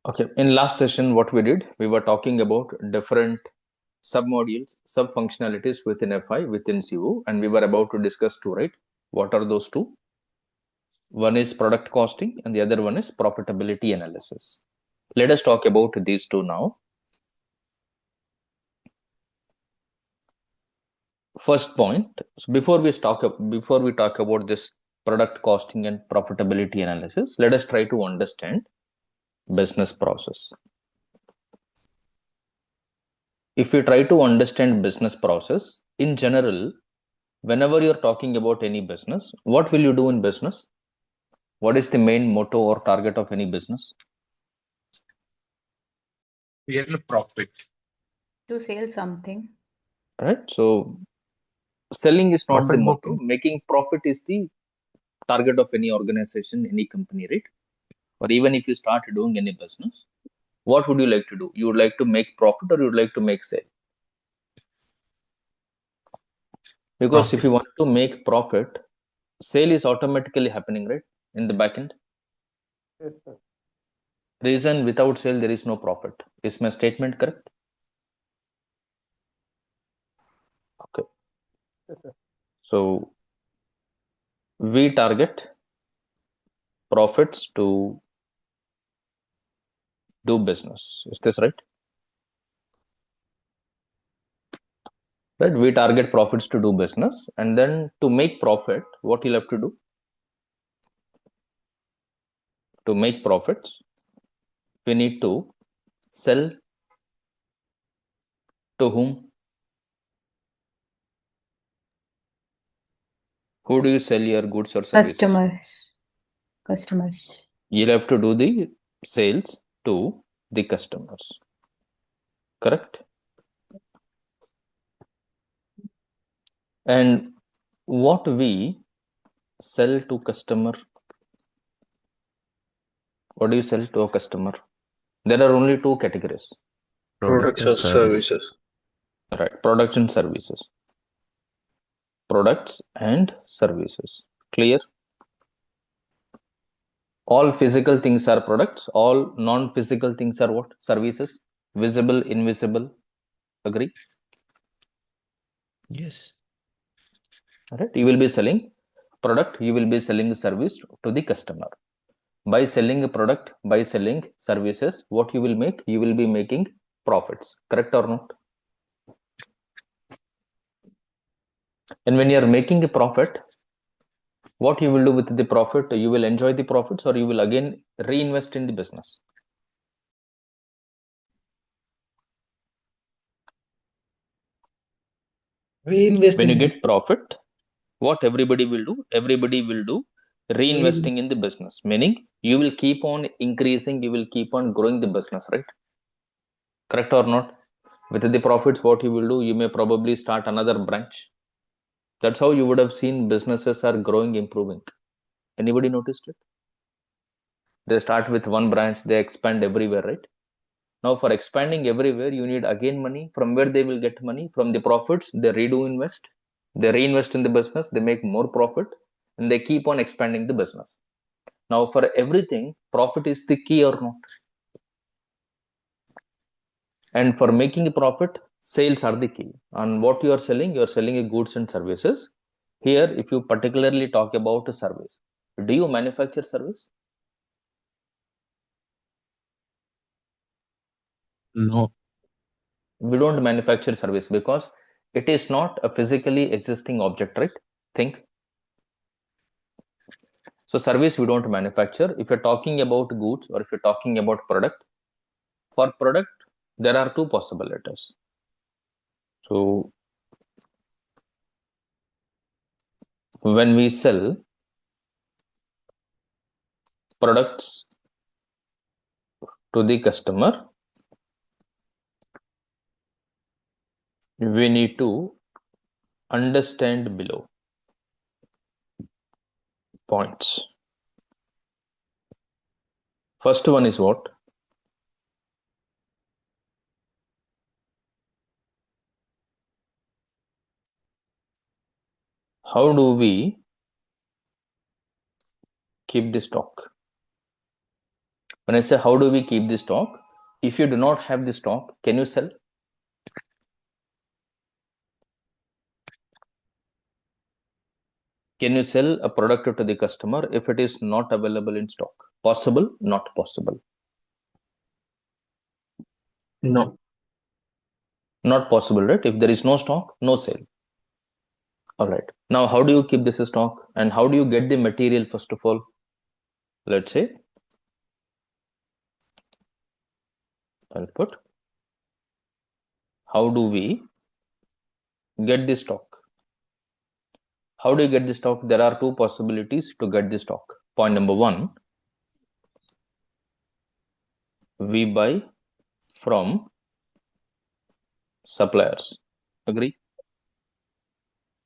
Okay, in last session, what we did, we were talking about different sub-modules, sub-functionalities within FI, within CO, and we were about to discuss two, right? What are those two? One is product costing and the other one is profitability analysis. Let us talk about these two now. First point, so before we talk about this product costing and profitability analysis, let us try to understand business process. If we try to understand business process in general, whenever you're talking about any business, what will you do in business? What is the main motto or target of any business? We earn a profit. To sell something. Right? So selling is not the Profit motto. booking. Making profit is the target of any organization, any company, right? Or even if you start doing any business, what would you like to do? You would like to make profit or you would like to make sale? Because if Profit. you want to make profit, sale is automatically happening, right? In the back end. Yes, sir. Reason without sale, there is no profit. Is my statement correct? Okay. Yes, sir. So we target profits to do business. Is this right? Right? We target profits to do business, and then to make profit, what you'll have to do? To make profits, we need to sell to whom? Who do you sell your goods or services? Customers. You'll have to do the sales to the customers. Correct? And what we sell to customer, what do you sell to a customer? There are only two categories. Products and services. Right, products and services. Products and services. Clear? All physical things are products. All non-physical things are what? Services. Visible, invisible. Agree? Yes. Right? You will be selling product. You will be selling service to the customer. By selling a product, by selling services, what you will make? You will be making profits. Correct or not? And when you are making a profit, what you will do with the profit? You will enjoy the profits or you will again reinvest in the business. Reinvest When in you the get business. profit, what everybody will do? Everybody will do reinvesting in the business, meaning you will keep on increasing, you will keep on growing the business, right? Correct or not? With the profits, what you will do? You may probably start another branch. That's how you would have seen businesses are growing, improving. Anybody noticed it? They start with one branch, they expand everywhere, right? Now, for expanding everywhere, you need again money. From where they will get money? From the profits, they redo invest. They reinvest in the business, they make more profit, and they keep on expanding the business. Now, for everything, profit is the key or not? And for making a profit, sales are the key. And what you are selling a goods and services. Here, if you particularly talk about a service, do you manufacture service? No. We don't manufacture service because it is not a physically existing object, right? Think. So service we don't manufacture. If you're talking about goods or if you're talking about product, for product, there are two possibilities. So when we sell products to the customer, we need to understand below points. First one is what? How do we keep the stock? When I say how do we keep the stock, if you do not have the stock, can you sell? Can you sell a product to the customer if it is not available in stock? Possible? Not possible. No. Not possible, right? If there is no stock, no sale. All right. Now, how do you keep this stock and how do you get the material first of all? Let's say I'll put how do we get the stock? How do you get the stock? There are two possibilities to get the stock. Point number one, we buy from suppliers. Agree?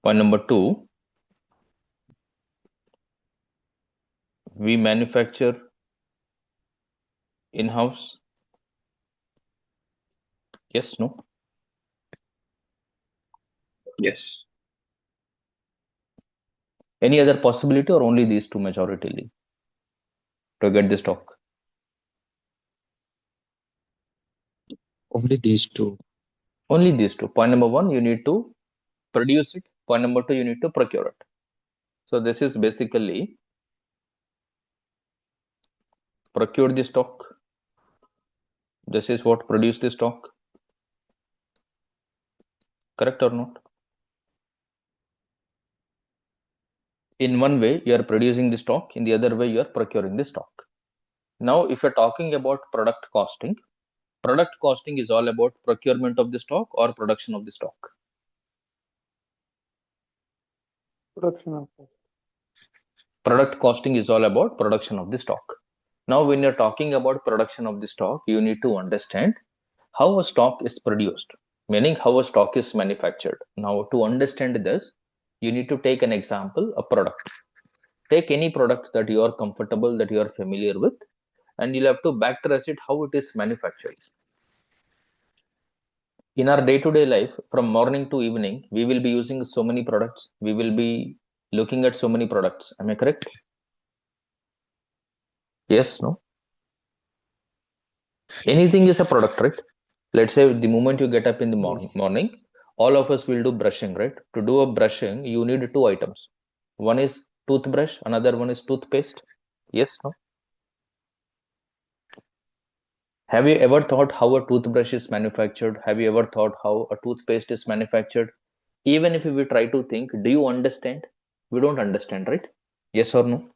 Point number two, we manufacture in-house. Yes, no? Yes. Any other possibility or only these two majority to get the stock? Only these two. Only these two. Point number one, you need to produce it. Point number two, you need to procure it. So this is basically procure the stock. This is what produce the stock. Correct or not? In one way, you are producing the stock. In the other way, you are procuring the stock. Now, if you're talking about product costing is all about procurement of the stock or production of the stock. Production of it. Product costing is all about production of the stock. Now, when you're talking about production of the stock, you need to understand how a stock is produced, meaning how a stock is manufactured. Now, to understand this, you need to take an example, a product. Take any product that you are comfortable, that you are familiar with, and you'll have to backtrace it how it is manufactured. In our day-to-day life, from morning to evening, we will be using so many products. We will be looking at so many products. Am I correct? Yes, no? Anything is a product, right? Let's say the moment you get up in the morning, all of us will do brushing, right? To do a brushing, you need two items. One is toothbrush, another one is toothpaste. Yes, no? Have you ever thought how a toothbrush is manufactured? Have you ever thought how a toothpaste is manufactured? Even if we try to think, do you understand? We don't understand, right? Yes or no?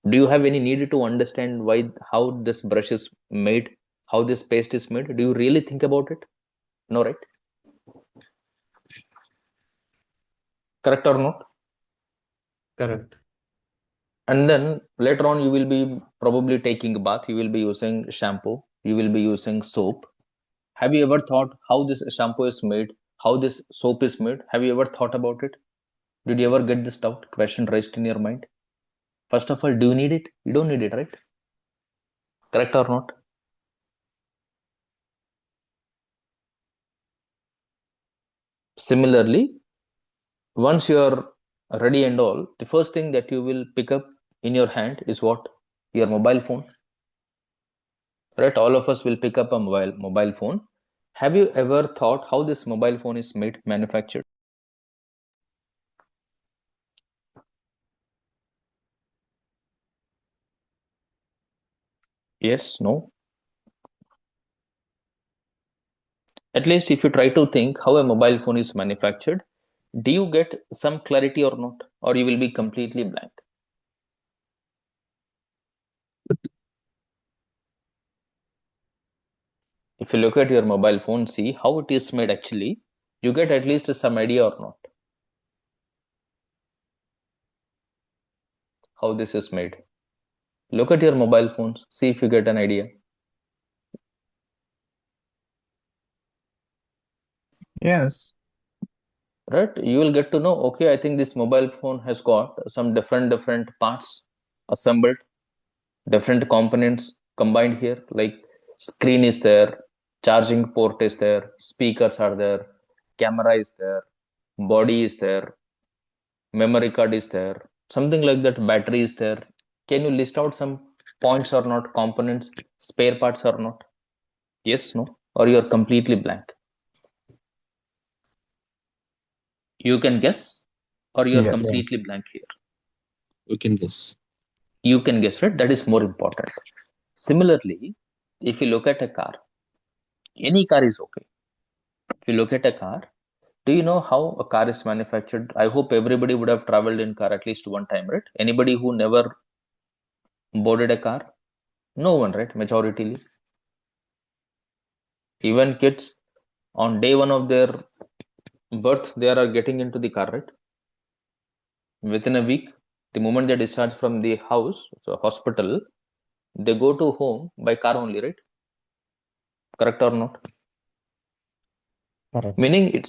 Do you have any need to understand how this brush is made, how this paste is made? Do you really think about it? No, right? Correct or not? Correct. And then later on, you will be probably taking a bath, you will be using shampoo, you will be using soap. Have you ever thought how this shampoo is made, how this soap is made? Have you ever thought about it? Did you ever get this doubt question raised in your mind? First of all, do you need it? You don't need it, right? Correct or not? Similarly, once you are ready and all, the first thing that you will pick up in your hand is what? Your mobile phone. Right? All of us will pick up a mobile phone. Have you ever thought how this mobile phone is made, manufactured? Yes, no. At least if you try to think how a mobile phone is manufactured, do you get some clarity or not? Or you will be completely blank? If you look at your mobile phone, see how it is made actually, you get at least some idea or not? How this is made. Look at your mobile phones, see if you get an idea. Yes. Right? You will get to know, okay, I think this mobile phone has got some different parts assembled, different components combined here, like screen is there, charging port is there, speakers are there, camera is there, body is there, memory card is there, something like that, battery is there. Can you list out some points or not, components, spare parts or not? Yes, no, or you're completely blank? You can guess, or you're Yes. completely blank here? We can guess. You can guess, right? That is more important. Similarly, if you look at a car, any car is okay. If you look at a car, do you know how a car is manufactured? I hope everybody would have traveled in car at least one time, right? Anybody who never boarded a car? No one, right? Majority. Even kids on day one of their birth, they are getting into the car, right? Within a week, the moment they discharge from the house, so hospital, they go to home by car only, right? Correct or not? Correct. Meaning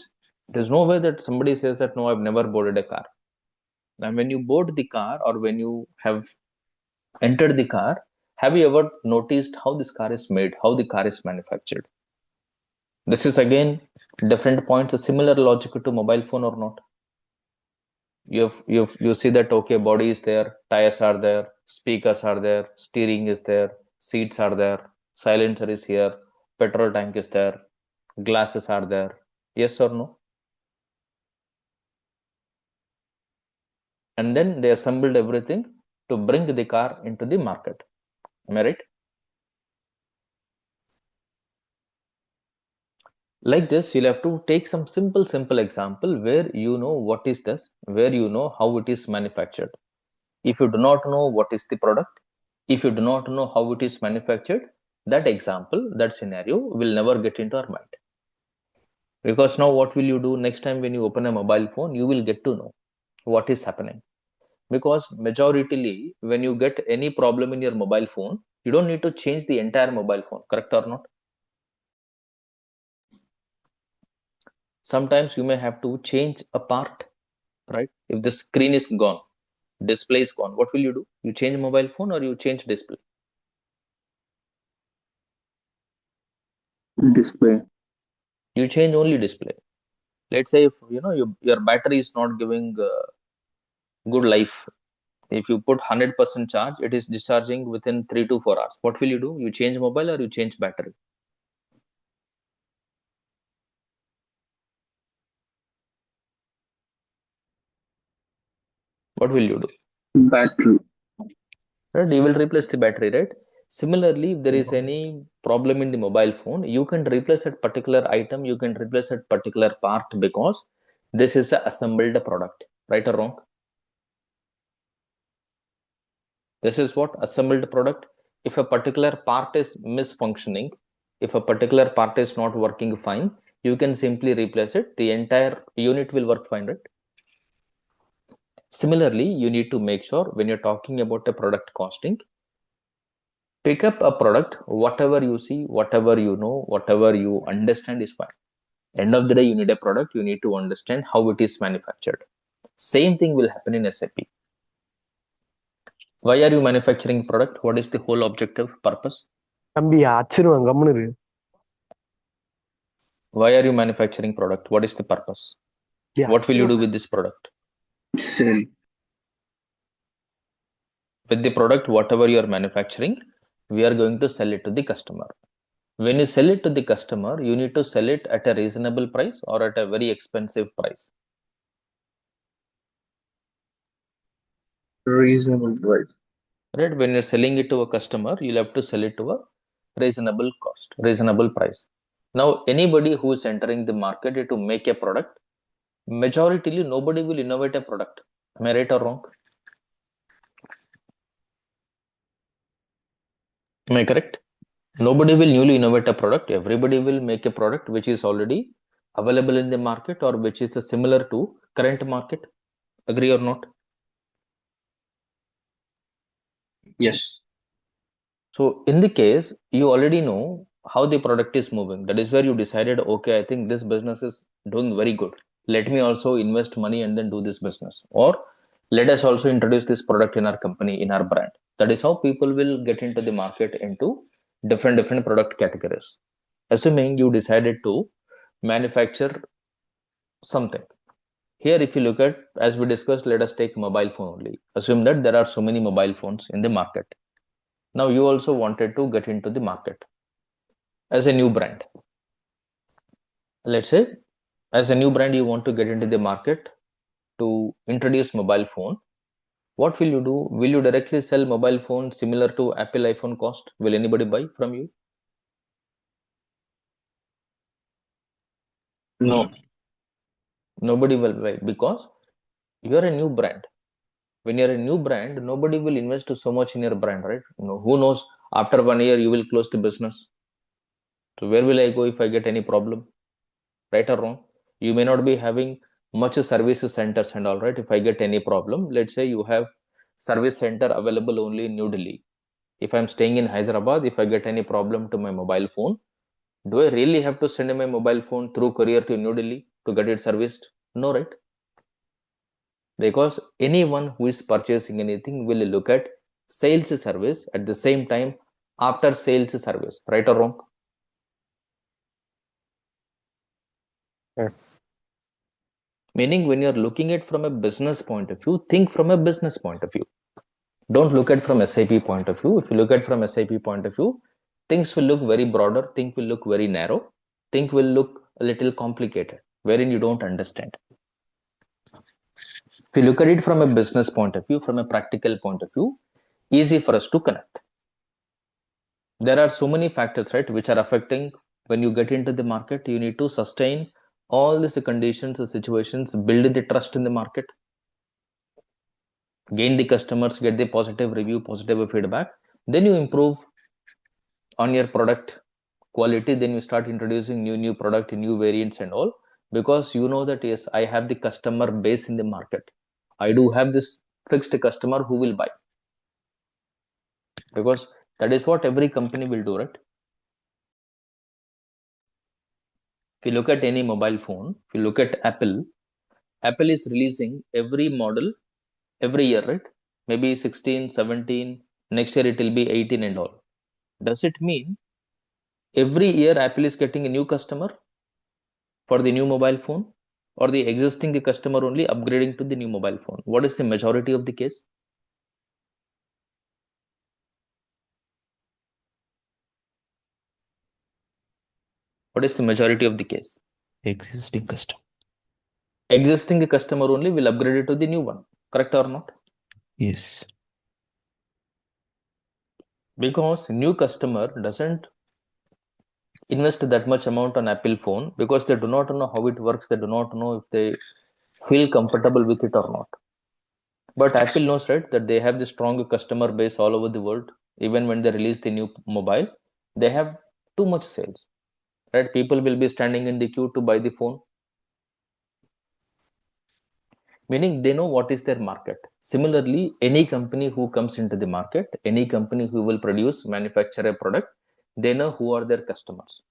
there's no way that somebody says that no, I've never boarded a car. And when you board the car or when you have entered the car, have you ever noticed how this car is made, how the car is manufactured? This is again different points, a similar logic to mobile phone or not? You see that okay, body is there, tires are there, speakers are there, steering is there, seats are there, silencer is here, petrol tank is there, glasses are there. Yes or no? And then they assembled everything to bring the car into the market. Am I right? Like this, you'll have to take some simple example where you know what is this, where you know how it is manufactured. If you do not know what is the product, if you do not know how it is manufactured, that example, that scenario will never get into our mind. Because now what will you do next time when you open a mobile phone? You will get to know what is happening. Because majoritarily, when you get any problem in your mobile phone, you don't need to change the entire mobile phone, correct or not? Sometimes you may have to change a part, right? If the screen is gone, display is gone, what will you do? You change mobile phone or you change display? Display. You change only display. Let's say if you know your battery is not giving good life. If you put 100% charge, it is discharging within 3 to 4 hours. What will you do? You change mobile or you change battery? What will you do? Battery. Right? You will replace the battery, right? Similarly, if there is any problem in the mobile phone, you can replace that particular item, you can replace that particular part because this is a assembled product, right or wrong? This is what assembled product. If a particular part is misfunctioning, if a particular part is not working fine, you can simply replace it. The entire unit will work fine, right? Similarly, you need to make sure when you're talking about a product costing, pick up a product, whatever you see, whatever you know, whatever you understand is fine. End of the day, you need a product, you need to understand how it is manufactured. Same thing will happen in SAP. Why are you manufacturing product? What is the whole objective purpose? தம்பி அச்சிருவான் கம்முனு இரு. Why are you manufacturing product? What is the purpose? Yeah, What will you do with this product? Sell. With the product, whatever you are manufacturing, we are going to sell it to the customer. When you sell it to the customer, you need to sell it at a reasonable price or at a very expensive price. Reasonable price. Right? When you're selling it to a customer, you'll have to sell it to a reasonable cost, reasonable price. Now, anybody who is entering the market to make a product, majoritarily nobody will innovate a product. Am I right or wrong? Am I correct? Nobody will newly innovate a product. Everybody will make a product which is already available in the market or which is similar to current market. Agree or not? Yes. So in the case, you already know how the product is moving. That is where you decided, okay, I think this business is doing very good. Let me also invest money and then do this business. Or let us also introduce this product in our company, in our brand. That is how people will get into the market into different product categories. Assuming you decided to manufacture something. Here, if you look at, as we discussed, let us take mobile phone only. Assume that there are so many mobile phones in the market. Now you also wanted to get into the market as a new brand. Let's say as a new brand you want to get into the market to introduce mobile phone. What will you do? Will you directly sell mobile phone similar to Apple iPhone cost? Will anybody buy from you? No. Nobody will buy because you are a new brand. When you're a new brand, nobody will invest so much in your brand, right? Who knows, after 1 year you will close the business. So where will I go if I get any problem? Right or wrong? You may not be having much service centers and all, right? If I get any problem, let's say you have service center available only in New Delhi. If I'm staying in Hyderabad, if I get any problem to my mobile phone, do I really have to send my mobile phone through courier to New Delhi to get it serviced? No, right? Because anyone who is purchasing anything will look at sales service at the same time after sales service, right or wrong? Yes. Meaning when you're looking at from a business point of view, think from a business point of view. Don't look at from SAP point of view. If you look at from SAP point of view, things will look very broader, things will look very narrow, things will look a little complicated, wherein you don't understand. If you look at it from a business point of view, from a practical point of view, easy for us to connect. There are so many factors, right, which are affecting when you get into the market. You need to sustain all these conditions and situations, build the trust in the market, gain the customers, get the positive review, positive feedback. Then you improve on your product quality. Then you start introducing new product, new variants and all, because you know that yes, I have the customer base in the market. I do have this fixed customer who will buy, because that is what every company will do, right? If you look at any mobile phone, if you look at Apple is releasing every model every year, right? Maybe 16, 17, next year it will be 18 and all. Does it mean every year Apple is getting a new customer for the new mobile phone, or the existing customer only upgrading to the new mobile phone? What is the majority of the case? What is the majority of the case? Existing customer. Existing customer only will upgrade it to the new one, correct or not? Yes. Because new customer doesn't invest that much amount on Apple phone because they do not know how it works. They do not know if they feel comfortable with it or not. But Apple knows, right, that they have the strong customer base all over the world. Even when they release the new mobile, they have too much sales, right? People will be standing in the queue to buy the phone. Meaning they know what is their market. Similarly, any company who comes into the market, any company who will produce, manufacture a product, they know who are their customers.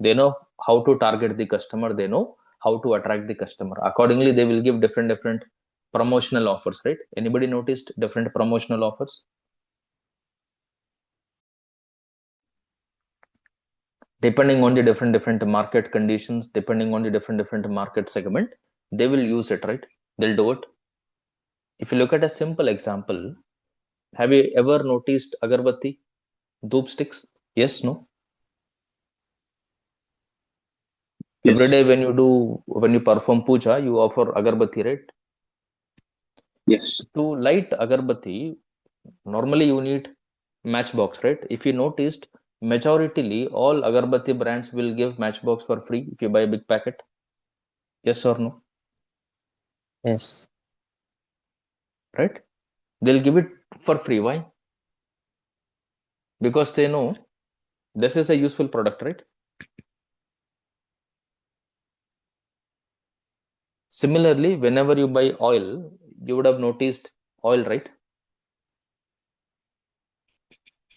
They know how to target the customer. They know how to attract the customer. Accordingly, they will give different promotional offers, right? Anybody noticed different promotional offers? Depending on the different market conditions, depending on the different market segment, they will use it, right? They'll do it. If you look at a simple example, have you ever noticed agarbatti, doop sticks? Yes, no? Every Yes. day when you perform puja, you offer agarbatti, right? Yes. To light agarbatti, normally you need matchbox, right? If you noticed, majoritarily all agarbatti brands will give matchbox for free if you buy a big packet. Yes or no? Yes. Right? They'll give it for free. Why? Because they know this is a useful product, right? Similarly, whenever you buy oil, you would have noticed oil, right?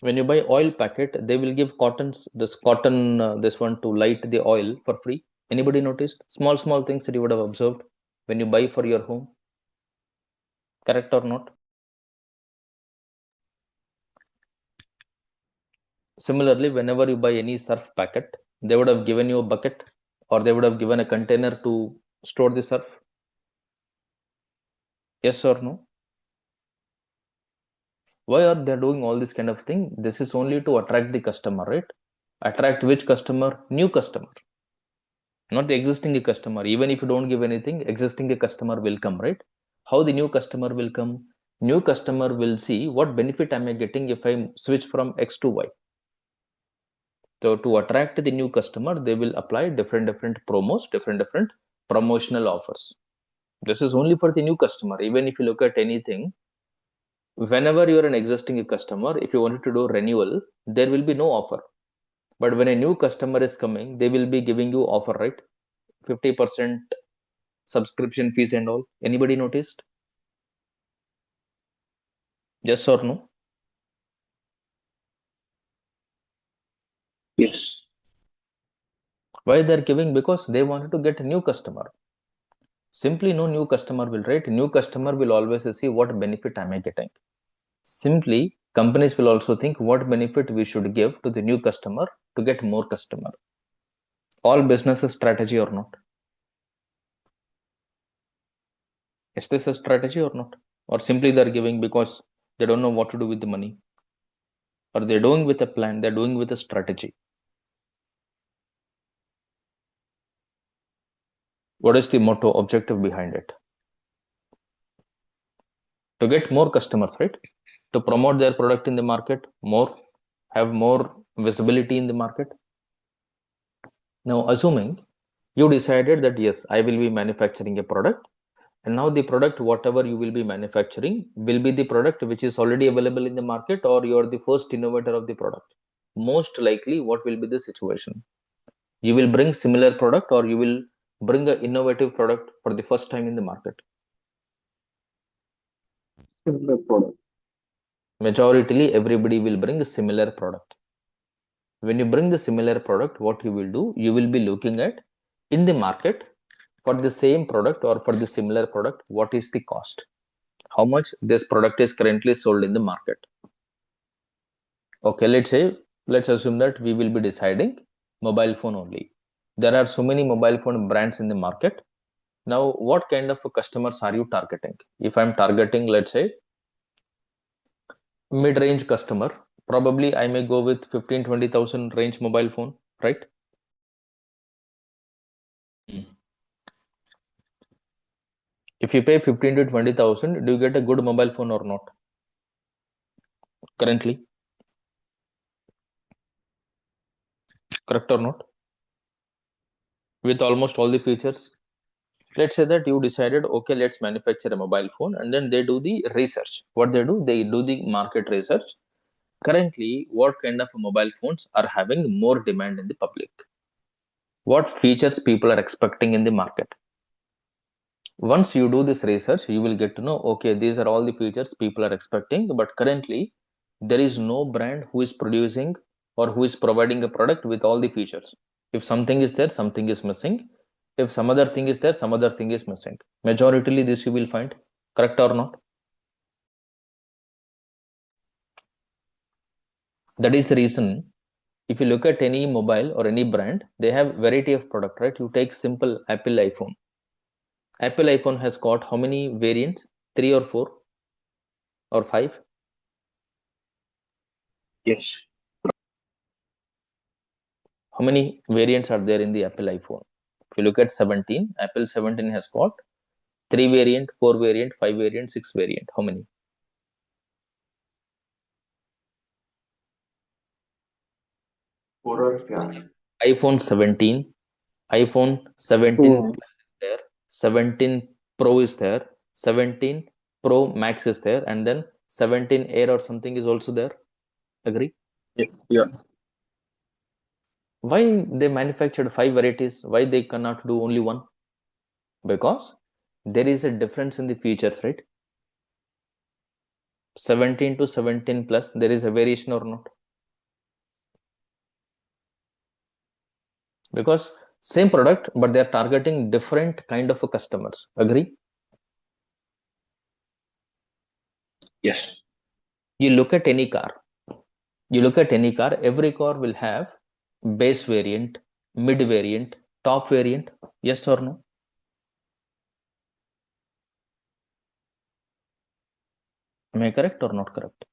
When you buy oil packet, they will give cotton this one to light the oil for free. Anybody noticed small things that you would have observed when you buy for your home? Correct or not? Similarly, whenever you buy any surf packet, they would have given you a bucket, or they would have given a container to store the surf. Yes or no? Why are they doing all this kind of thing? This is only to attract the customer, right? Attract which customer? New customer, not the existing customer. Even if you don't give anything, existing customer will come, right? How the new customer will come? New customer will see what benefit am I getting if I switch from X to Y. So to attract the new customer, they will apply different promos, different promotional offers. This is only for the new customer. Even if you look at anything, whenever you're an existing customer, if you wanted to do renewal, there will be no offer. But when a new customer is coming, they will be giving you offer, right? 50% subscription fees and all. Anybody noticed? Yes or no? Yes. Why they're giving? Because they wanted to get a new customer. Simply no new customer will, right? New customer will always see what benefit am I getting. Simply companies will also think what benefit we should give to the new customer to get more customer. All business strategy or not? Is this a strategy or not? Or simply they're giving because they don't know what to do with the money? Or they're doing with a plan, they're doing with a strategy. What is the motto, objective behind it? To get more customers, right? To promote their product in the market more, have more visibility in the market. Now, assuming you decided that yes, I will be manufacturing a product, and now the product, whatever you will be manufacturing, will be the product which is already available in the market, or you are the first innovator of the product. Most likely, what will be the situation? You will bring similar product, or you will bring an innovative product for the first time in the market. Similar product. Majority, everybody will bring a similar product. When you bring the similar product, what you will do, you will be looking at in the market for the same product or for the similar product, what is the cost? How much this product is currently sold in the market? Okay, let's assume that we will be deciding mobile phone only. There are so many mobile phone brands in the market. Now, what kind of customers are you targeting? If I'm targeting, let's say, mid-range customer, probably I may go with 15-20,000 range mobile phone, right? If you pay 15 to 20,000, do you get a good mobile phone or not? Currently, correct or not? With almost all the features. Let's say that you decided, okay, let's manufacture a mobile phone, and then they do the research. What they do? They do the market research. Currently, what kind of mobile phones are having more demand in the public? What features people are expecting in the market? Once you do this research, you will get to know, okay, these are all the features people are expecting, but currently there is no brand who is producing or who is providing a product with all the features. If something is there, something is missing. If some other thing is there, some other thing is missing. Majority this you will find, correct or not? That is the reason if you look at any mobile or any brand, they have variety of product, right? You take simple Apple iPhone. Apple iPhone has got how many variants? 3 or 4 or 5? Yes. How many variants are there in the Apple iPhone? If you look at 17, Apple 17 has got 3 variant, 4 variant, 5 variant, 6 variant. How many? iPhone 17, iPhone 17 Oh, Plus is there, 17 Pro is there, 17 Pro Max is there, and then 17 Air or something is also there. Agree? yes. Yeah. Why they manufactured 5 varieties? Why they cannot do only one? Because there is a difference in the features, right? 17 to 17 plus, there is a variation or not? Because same product, but they are targeting different kind of customers. Agree? Yes. You look at any car. You look at any car, every car will have base variant, mid variant, top variant. Yes or no? Am I correct or not correct?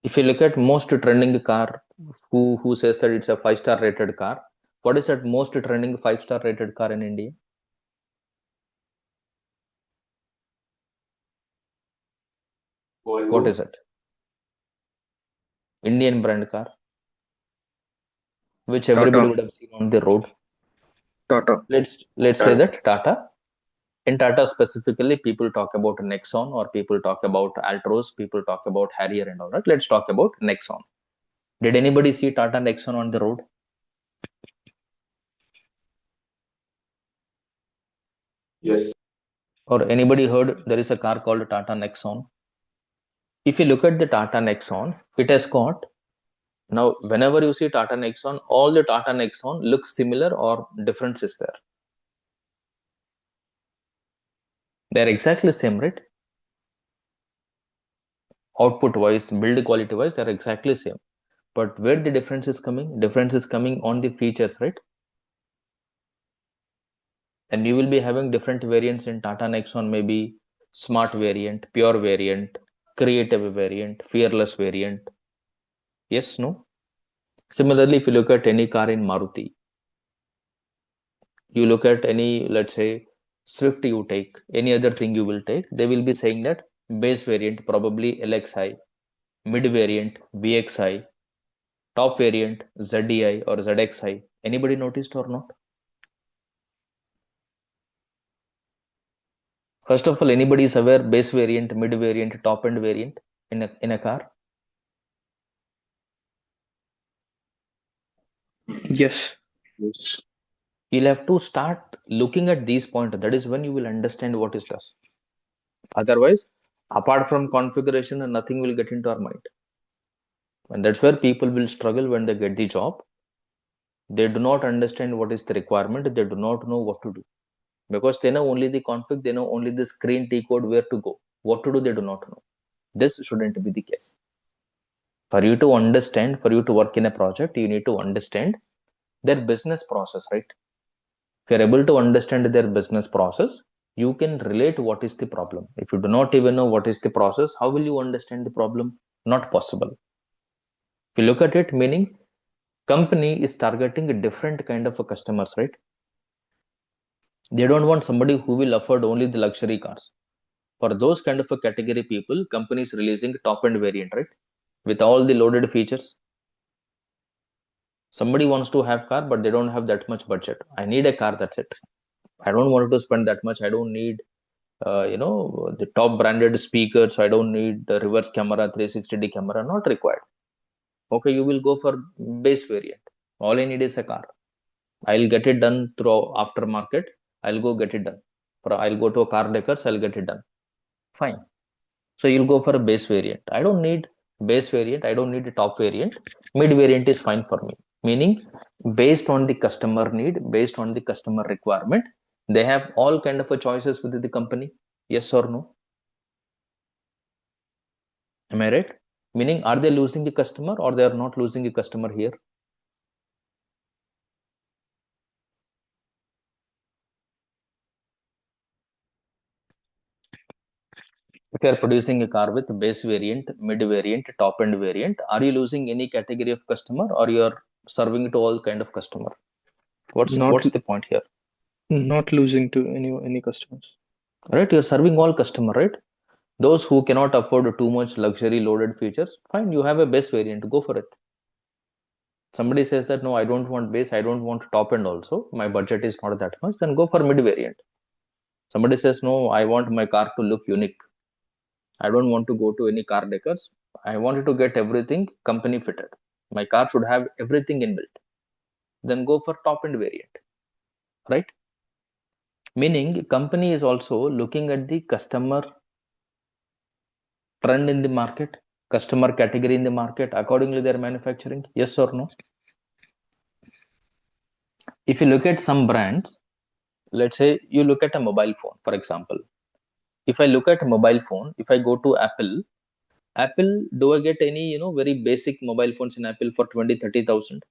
If you look at most trending car, who says that it's a 5-star rated car, what is that most trending 5-star rated car in India? What is it? Indian brand car, which everybody Tata. would have seen on the road. Tata. Let's say that Tata. In Tata specifically, people talk about Nexon, or people talk about Altroz, people talk about Harrier and all that. Let's talk about Nexon. Did anybody see Tata Nexon on the road? Yes. Or anybody heard there is a car called Tata Nexon? If you look at the Tata Nexon, it has got, now whenever you see Tata Nexon, all the Tata Nexon looks similar or difference is there? They're exactly same, right? Output wise, build quality wise, they're exactly same. But where the difference is coming? Difference is coming on the features, right? And you will be having different variants in Tata Nexon, maybe smart variant, pure variant, creative variant, fearless variant. Yes, no? Similarly, if you look at any car in Maruti, you look at any, let's say, Swift you take, any other thing you will take, they will be saying that base variant, probably LXI, mid variant, VXI, top variant, ZDI or ZXI. Anybody noticed or not? First of all, anybody is aware base variant, mid variant, top end variant in a car? Yes. Yes. You'll have to start looking at these points. That is when you will understand what is this. Otherwise, apart from configuration, nothing will get into our mind. And that's where people will struggle when they get the job. They do not understand what is the requirement. They do not know what to do. Because they know only the config, they know only the screen T code where to go. What to do, they do not know. This shouldn't be the case. For you to understand, for you to work in a project, you need to understand their business process, right? If you're able to understand their business process, you can relate what is the problem. If you do not even know what is the process, how will you understand the problem? Not possible. If you look at it, meaning company is targeting a different kind of a customers, right? They don't want somebody who will afford only the luxury cars. For those kind of a category people, companies releasing top end variant, right? With all the loaded features. Somebody wants to have car, but they don't have that much budget. I need a car, that's it. I don't want to spend that much. I don't need the top branded speakers. I don't need the reverse camera, 360-D camera, not required. Okay, you will go for base variant. All I need is a car. I'll get it done through aftermarket. I'll go get it done. Or I'll go to a car decors, I'll get it done. Fine. So you'll go for a base variant. I don't need base variant. I don't need a top variant. Mid variant is fine for me. Meaning, based on the customer need, based on the customer requirement, they have all kind of a choices within the company. Yes or no? Am I right? Meaning, are they losing the customer or they are not losing the customer here? If you are producing a car with base variant, mid variant, top end variant, are you losing any category of customer or you are serving to all kind of customer? Not What's the point here? not losing to any customers. Right? You're serving all customer, right? Those who cannot afford too much luxury loaded features, fine, you have a base variant, go for it. Somebody says that no, I don't want base, I don't want top end also, my budget is not that much, then go for mid variant. Somebody says no, I want my car to look unique, I don't want to go to any car decors, I wanted to get everything company fitted, my car should have everything inbuilt, then go for top end variant, right? Meaning company is also looking at the customer trend in the market, customer category in the market, accordingly they're manufacturing. Yes or no? If you look at some brands, let's say you look at a mobile phone, for example. If I look at a mobile phone, if I go to Apple, do I get any, very basic mobile phones in Apple for 20, 30,000?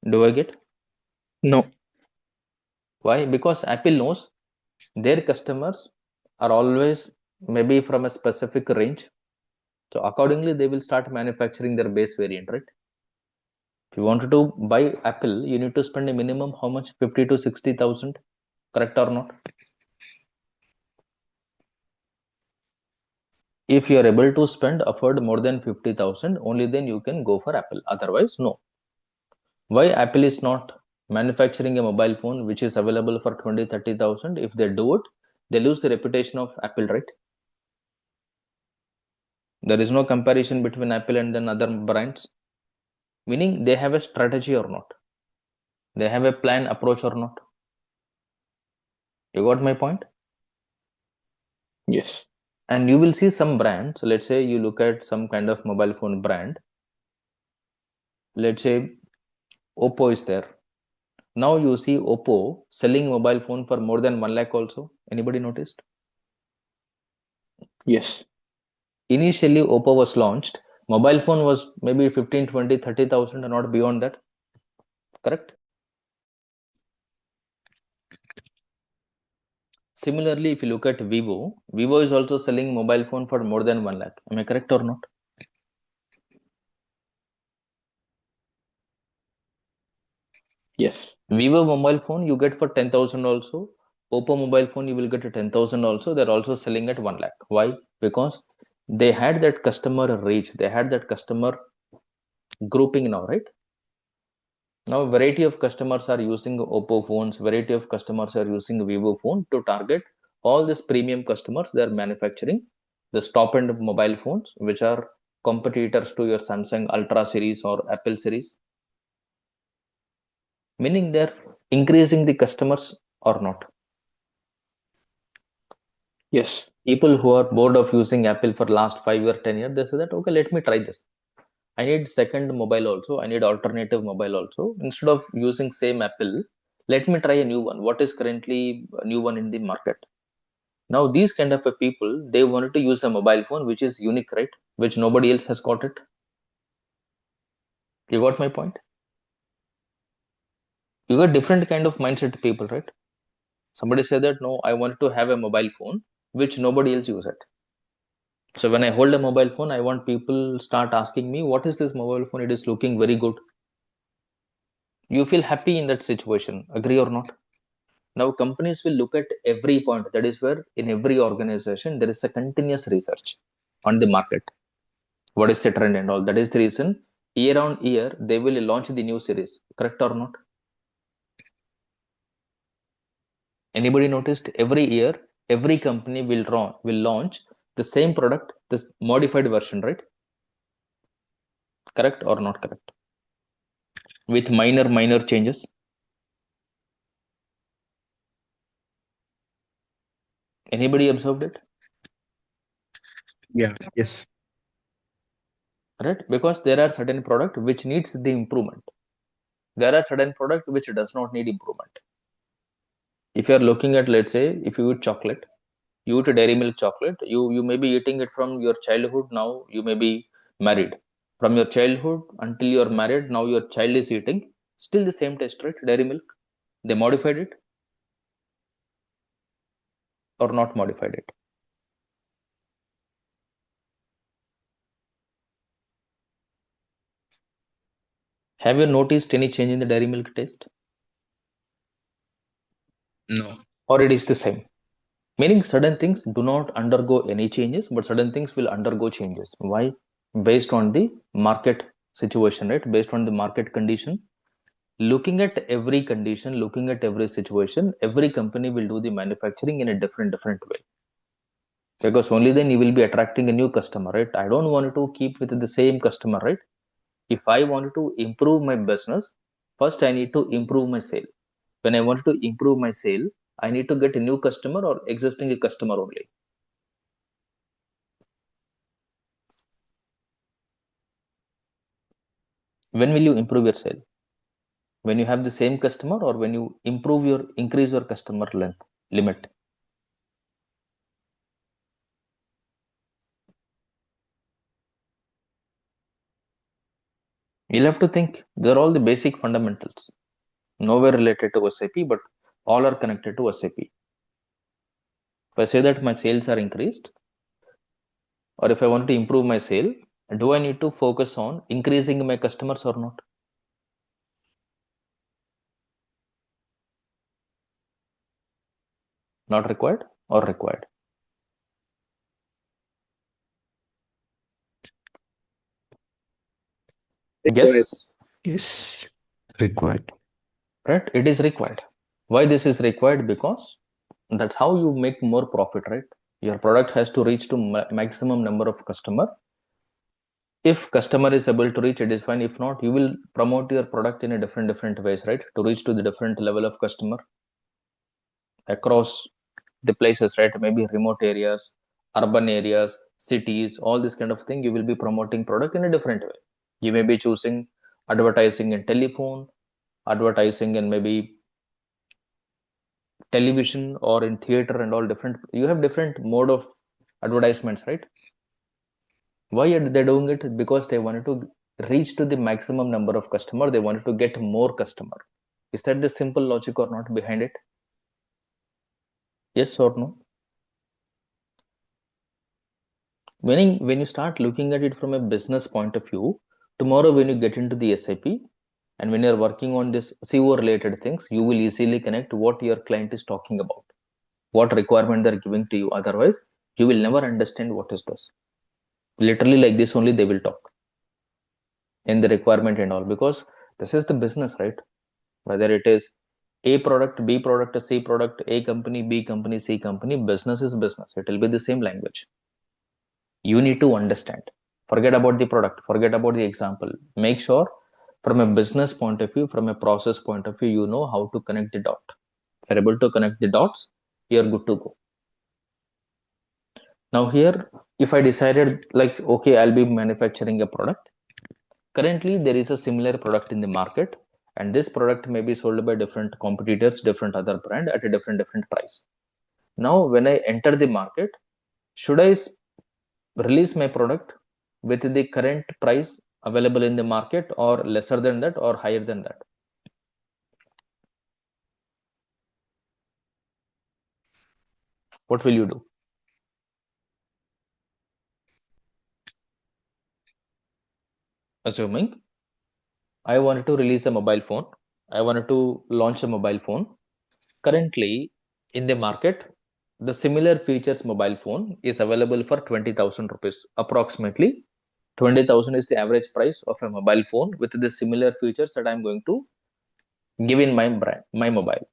Do I get? No. Why? Because Apple knows their customers are always maybe from a specific range. So accordingly, they will start manufacturing their base variant, right? If you wanted to buy Apple, you need to spend a minimum how much? 50 to 60,000, correct or not? If you are able to afford more than 50,000, only then you can go for Apple. Otherwise, no. Why Apple is not manufacturing a mobile phone which is available for 20, 30,000? If they do it, they lose the reputation of Apple, right? There is no comparison between Apple and then other brands. Meaning they have a strategy or not. They have a plan approach or not. You got my point? Yes. And you will see some brands. Let's say you look at some kind of mobile phone brand. Let's say Oppo is there. Now you see Oppo selling mobile phone for more than 1 lakh also. Anybody noticed? Yes. Initially, Oppo was launched. Mobile phone was maybe 15, 20, 30,000 and not beyond that. Correct? Similarly, if you look at Vivo, Vivo is also selling mobile phone for more than 1 lakh. Am I correct or not? Yes. Vivo mobile phone you get for 10,000 also. Oppo mobile phone you will get at 10,000 also. They're also selling at 1 lakh. Why? Because they had that customer reach. They had that customer grouping now, right? Now, variety of customers are using Oppo phones. Variety of customers are using Vivo phone to target all these premium customers. They are manufacturing the top-end mobile phones, which are competitors to your Samsung Ultra series or Apple series. Meaning they're increasing the customers or not. Yes. People who are bored of using Apple for last 5 or 10 years, they say that, okay, let me try this. I need second mobile also. I need alternative mobile also. Instead of using same Apple, let me try a new one. What is currently a new one in the market? Now, these kind of a people, they wanted to use a mobile phone, which is unique, right? Which nobody else has got it. You got my point? You got different kind of mindset people, right? Somebody said that, no, I want to have a mobile phone, which nobody else use it. So when I hold a mobile phone, I want people start asking me, what is this mobile phone? It is looking very good. You feel happy in that situation. Agree or not? Now companies will look at every point. That is where in every organization, there is a continuous research on the market. What is the trend and all? That is the reason year on year, they will launch the new series. Correct or not? Anybody noticed every year, every company will launch the same product, this modified version, right? Correct or not correct? With minor changes. Anybody observed it? Yeah. Yes. Right? Because there are certain product which needs the improvement. There are certain product which does not need improvement. If you are looking at, let's say, if you eat chocolate, you eat a dairy milk chocolate, you may be eating it from your childhood. Now you may be married. From your childhood until you are married, now your child is eating still the same taste, right? Dairy milk. They modified it or not modified it? Have you noticed any change in the dairy milk taste? No. Or it is the same? Meaning certain things do not undergo any changes, but certain things will undergo changes. Why? Based on the market situation, right? Based on the market condition. Looking at every condition, looking at every situation, every company will do the manufacturing in a different way. Because only then you will be attracting a new customer, right? I don't want to keep with the same customer, right? If I want to improve my business, first I need to improve my sale. When I want to improve my sale, I need to get a new customer or existing customer only. When will you improve your sale? When you have the same customer or when you increase your customer length limit? You'll have to think. They're all the basic fundamentals. Nowhere related to SAP, but all are connected to SAP. If I say that my sales are increased, or if I want to improve my sale, do I need to focus on increasing my customers or not? Not required or required? Required. Yes, Yes, required. right? It is required. Why this is required? Because that's how you make more profit, right? Your product has to reach to maximum number of customer. If customer is able to reach, it is fine. If not, you will promote your product in a different ways, right? To reach to the different level of customer across the places, right? Maybe remote areas, urban areas, cities, all this kind of thing. You will be promoting product in a different way. You may be choosing advertising in telephone, advertising in maybe television or in theater, and all different. You have different mode of advertisements, right? Why are they doing it? Because they wanted to reach to the maximum number of customer. They wanted to get more customer. Is that the simple logic or not behind it? Yes or no? Meaning, when you start looking at it from a business point of view, tomorrow when you get into the SAP and when you're working on this CO related things, you will easily connect what your client is talking about, what requirement they're giving to you. Otherwise, you will never understand what is this. Literally, like this only they will talk in the requirement and all, because this is the business, right? Whether it is A product, B product, C product, A company, B company, C company, business is business. It will be the same language. You need to understand. Forget about the product, forget about the example. Make sure from a business point of view, from a process point of view, you know how to connect the dot. If you're able to connect the dots, you're good to go. Now here, if I decided like, okay, I'll be manufacturing a product. Currently, there is a similar product in the market, and this product may be sold by different competitors, different other brand at a different price. Now, when I enter the market, should I release my product with the current price available in the market, or lesser than that, or higher than that? What will you do? Assuming I wanted to release a mobile phone, I wanted to launch a mobile phone. Currently, in the market, the similar features mobile phone is available for 20,000 rupees. Approximately 20,000 is the average price of a mobile phone with the similar features that I'm going to give in my brand, my mobile.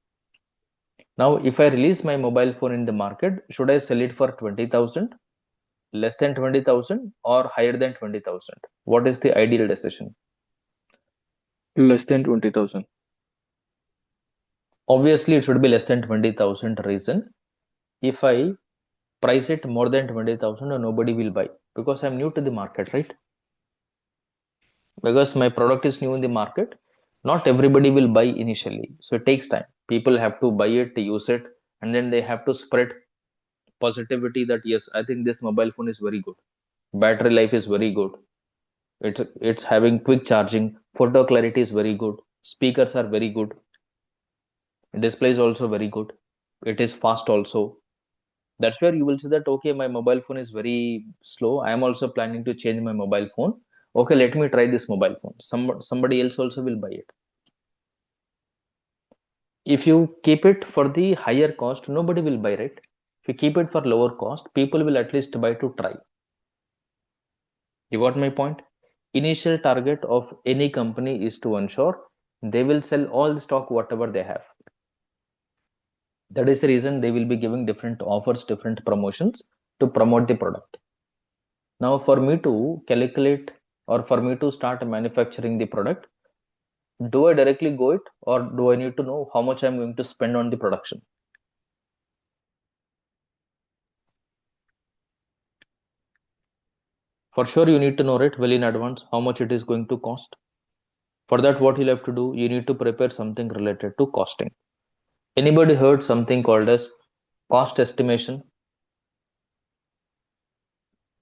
Now, if I release my mobile phone in the market, should I sell it for 20,000, less than 20,000, or higher than 20,000? What is the ideal decision? Less than 20,000. Obviously, it should be less than 20,000. Reason, if I price it more than 20,000, nobody will buy, because I'm new to the market, right? Because my product is new in the market, not everybody will buy initially. So it takes time. People have to buy it, use it, and then they have to spread positivity that yes, I think this mobile phone is very good. Battery life is very good. It's having quick charging. Photo clarity is very good. Speakers are very good. Display is also very good. It is fast also. That's where you will see that okay, my mobile phone is very slow. I am also planning to change my mobile phone. Okay, let me try this mobile phone. Somebody else also will buy it. If you keep it for the higher cost, nobody will buy, right? If you keep it for lower cost, people will at least buy to try. You got my point? Initial target of any company is to ensure they will sell all the stock whatever they have. That is the reason they will be giving different offers, different promotions to promote the product. Now, for me to calculate or for me to start manufacturing the product, do I directly go it, or do I need to know how much I'm going to spend on the production? For sure, you need to know it well in advance how much it is going to cost. For that, what you'll have to do, you need to prepare something related to costing. Anybody heard something called as cost estimation?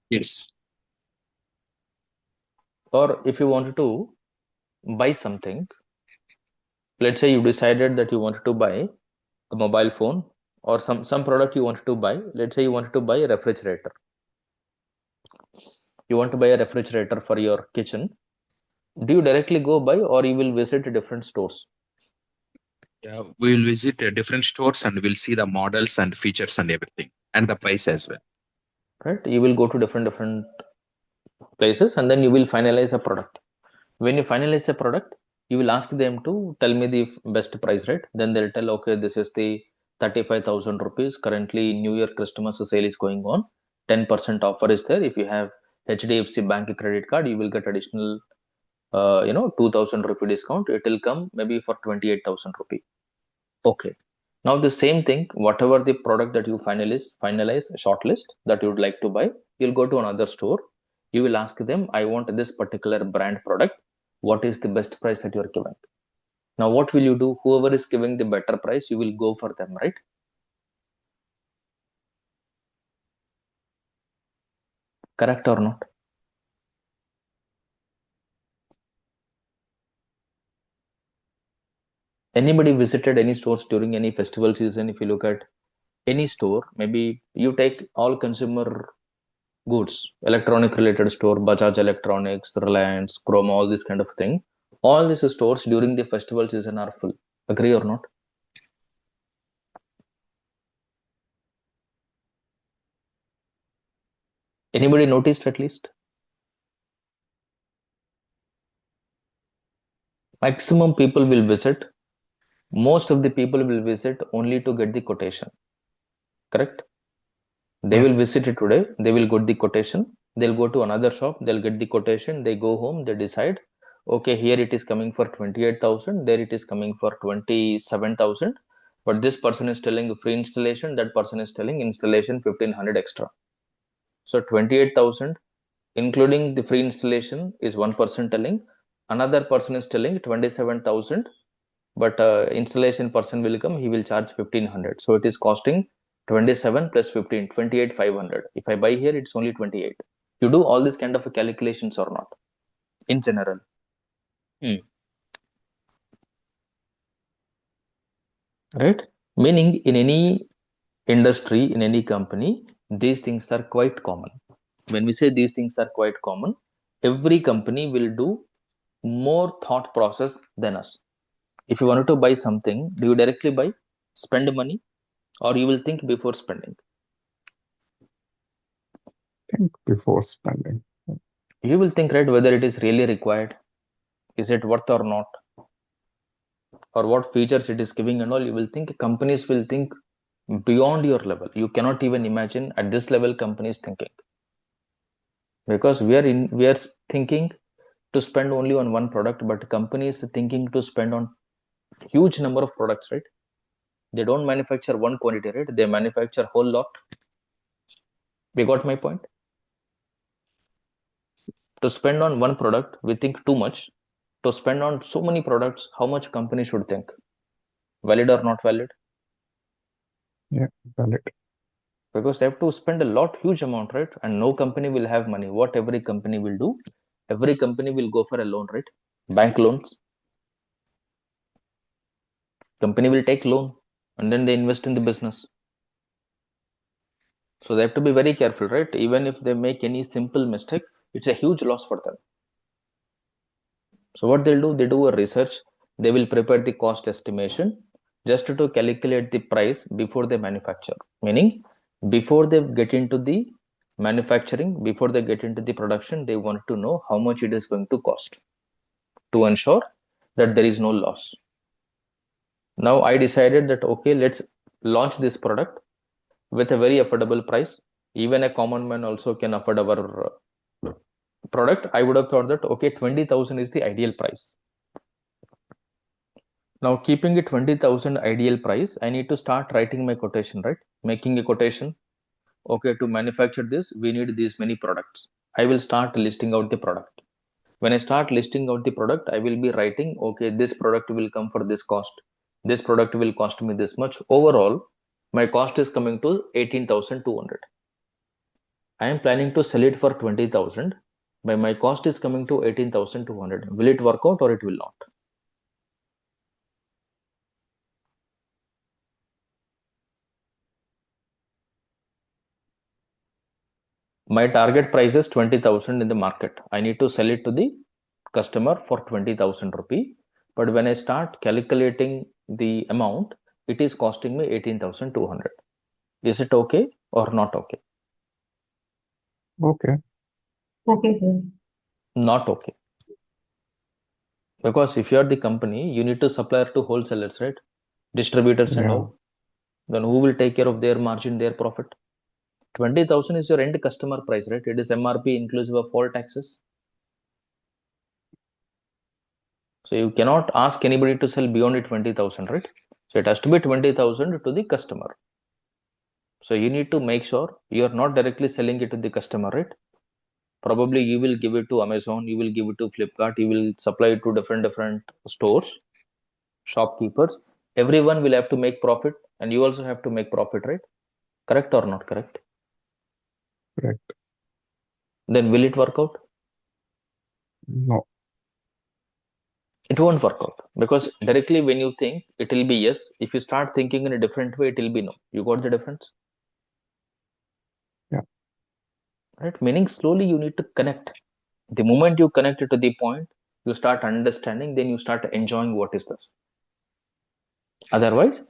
Yes. Or if you wanted to buy something, let's say you decided that you wanted to buy a mobile phone or some product you wanted to buy. Let's say you wanted to buy a refrigerator. You want to buy a refrigerator for your kitchen. Do you directly go buy, or you will visit different stores? Yeah, we will visit different stores and we'll see the models and features and everything, and the price as well. Right? You will go to different places, and then you will finalize a product. When you finalize a product, you will ask them to tell me the best price, right? Then they'll tell, okay, this is the 35,000 rupees. Currently, New Year Christmas sale is going on. 10% offer is there. If you have HDFC Bank credit card, you will get additional, 2,000 rupee discount. It will come maybe for 28,000 rupee. Okay. Now the same thing, whatever the product that you finalize shortlist that you would like to buy, you'll go to another store. You will ask them, I want this particular brand product. What is the best price that you're giving? Now what will you do? Whoever is giving the better price, you will go for them, right? Correct or not? Anybody visited any stores during any festival season? If you look at any store, maybe you take all consumer goods, electronic related store, Bajaj Electronics, Reliance, Chrome, all this kind of thing. All these stores during the festival season are full. Agree or not? Anybody noticed at least? Maximum people will visit. Most of the people will visit only to get the quotation. Correct? They will Yes. visit it today. They will get the quotation. They'll go to another shop. They'll get the quotation. They go home. They decide, okay, here it is coming for 28,000. There it is coming for 27,000. But this person is telling free installation. That person is telling installation 1,500 extra. So 28,000, including the free installation, is one person telling. Another person is telling 27,000, but installation person will come, he will charge 1,500. So it is costing 27 plus 15, 28,500. If I buy here, it's only 28. You do all this kind of calculations or not? In general. Right? Meaning in any industry, in any company, these things are quite common. When we say these things are quite common, every company will do more thought process than us. If you wanted to buy something, do you directly buy, spend money, or you will think before spending? Think before spending. You will think, right, whether it is really required, is it worth or not, or what features it is giving and all. You will think, companies will think beyond your level. You cannot even imagine at this level companies thinking, because we are thinking to spend only on one product, but companies thinking to spend on huge number of products, right? They don't manufacture one quantity, right? They manufacture whole lot. We got my point? To spend on one product, we think too much. To spend on so many products, how much company should think? Valid or not valid? Yeah, valid. Because they have to spend a lot, huge amount, right? And no company will have money. What every company will do? Every company will go for a loan, right? Bank loans. Company will take loan and then they invest in the business. So they have to be very careful, right? Even if they make any simple mistake, it's a huge loss for them. So what they'll do, they do a research. They will prepare the cost estimation just to calculate the price before they manufacture. Meaning, before they get into the manufacturing, before they get into the production, they want to know how much it is going to cost to ensure that there is no loss. Now I decided that, okay, let's launch this product with a very affordable price. Even a common man also can afford our product. I would have thought that, okay, 20,000 is the ideal price. Now, keeping it 20,000 ideal price, I need to start writing my quotation, right? Making a quotation. Okay, to manufacture this, we need these many products. I will start listing out the product. When I start listing out the product, I will be writing, okay, this product will come for this cost. This product will cost me this much. Overall, my cost is coming to 18,200. I am planning to sell it for 20,000, but my cost is coming to 18,200. Will it work out or it will not? My target price is 20,000 in the market. I need to sell it to the customer for 20,000 rupee. But when I start calculating the amount, it is costing me 18,200. Is it okay or not okay? Okay. Okay, sir. Not okay. Because if you are the company, you need to supply to wholesalers, right? Distributors and Yeah. all. Then who will take care of their margin, their profit? 20,000 is your end customer price, right? It is MRP inclusive of all taxes. So you cannot ask anybody to sell beyond 20,000, right? So it has to be 20,000 to the customer. So you need to make sure you are not directly selling it to the customer, right? Probably you will give it to Amazon, you will give it to Flipkart, you will supply it to different stores, shopkeepers. Everyone will have to make profit, and you also have to make profit, right? Correct or not correct? Correct. Then will it work out? No. It won't work out, because directly when you think, it will be yes. If you start thinking in a different way, it will be no. You got the difference? Yeah. Right? Meaning slowly you need to connect. The moment you connect it to the point, you start understanding, then you start enjoying what is this. Otherwise,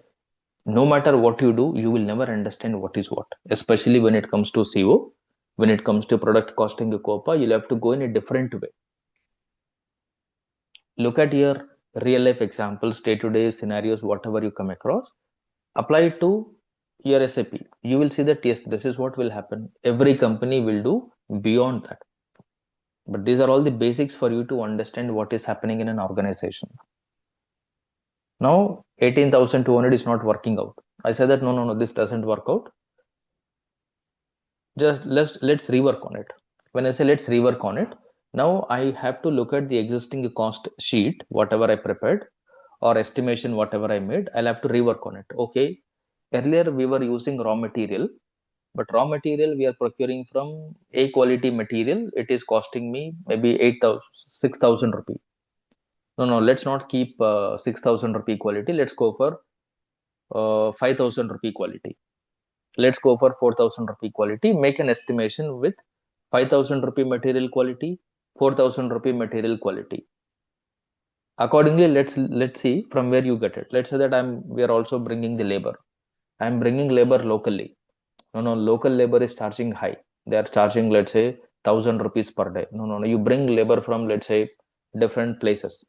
no matter what you do, you will never understand what is what. Especially when it comes to CO, when it comes to product costing a COPA, you'll have to go in a different way. Look at your real life examples, day-to-day scenarios, whatever you come across, apply it to your SAP. You will see that yes, this is what will happen. Every company will do beyond that. But these are all the basics for you to understand what is happening in an organization. Now 18,200 is not working out. I said that no, this doesn't work out. Just let's rework on it. When I say let's rework on it, now I have to look at the existing cost sheet, whatever I prepared, or estimation, whatever I made. I'll have to rework on it. Okay, earlier we were using raw material, but raw material we are procuring from A quality material. It is costing me maybe 8,000, 6,000 rupee. No, let's not keep 6,000 rupee quality. Let's go for 5,000 rupee quality. Let's go for 4,000 rupee quality. Make an estimation with 5,000 rupee material quality, 4,000 rupee material quality. Accordingly, let's see from where you get it. Let's say that we are also bringing the labor. I'm bringing labor locally. No, local labor is charging high. They are charging, let's say, 1,000 rupees per day. No. You bring labor from, let's say, different places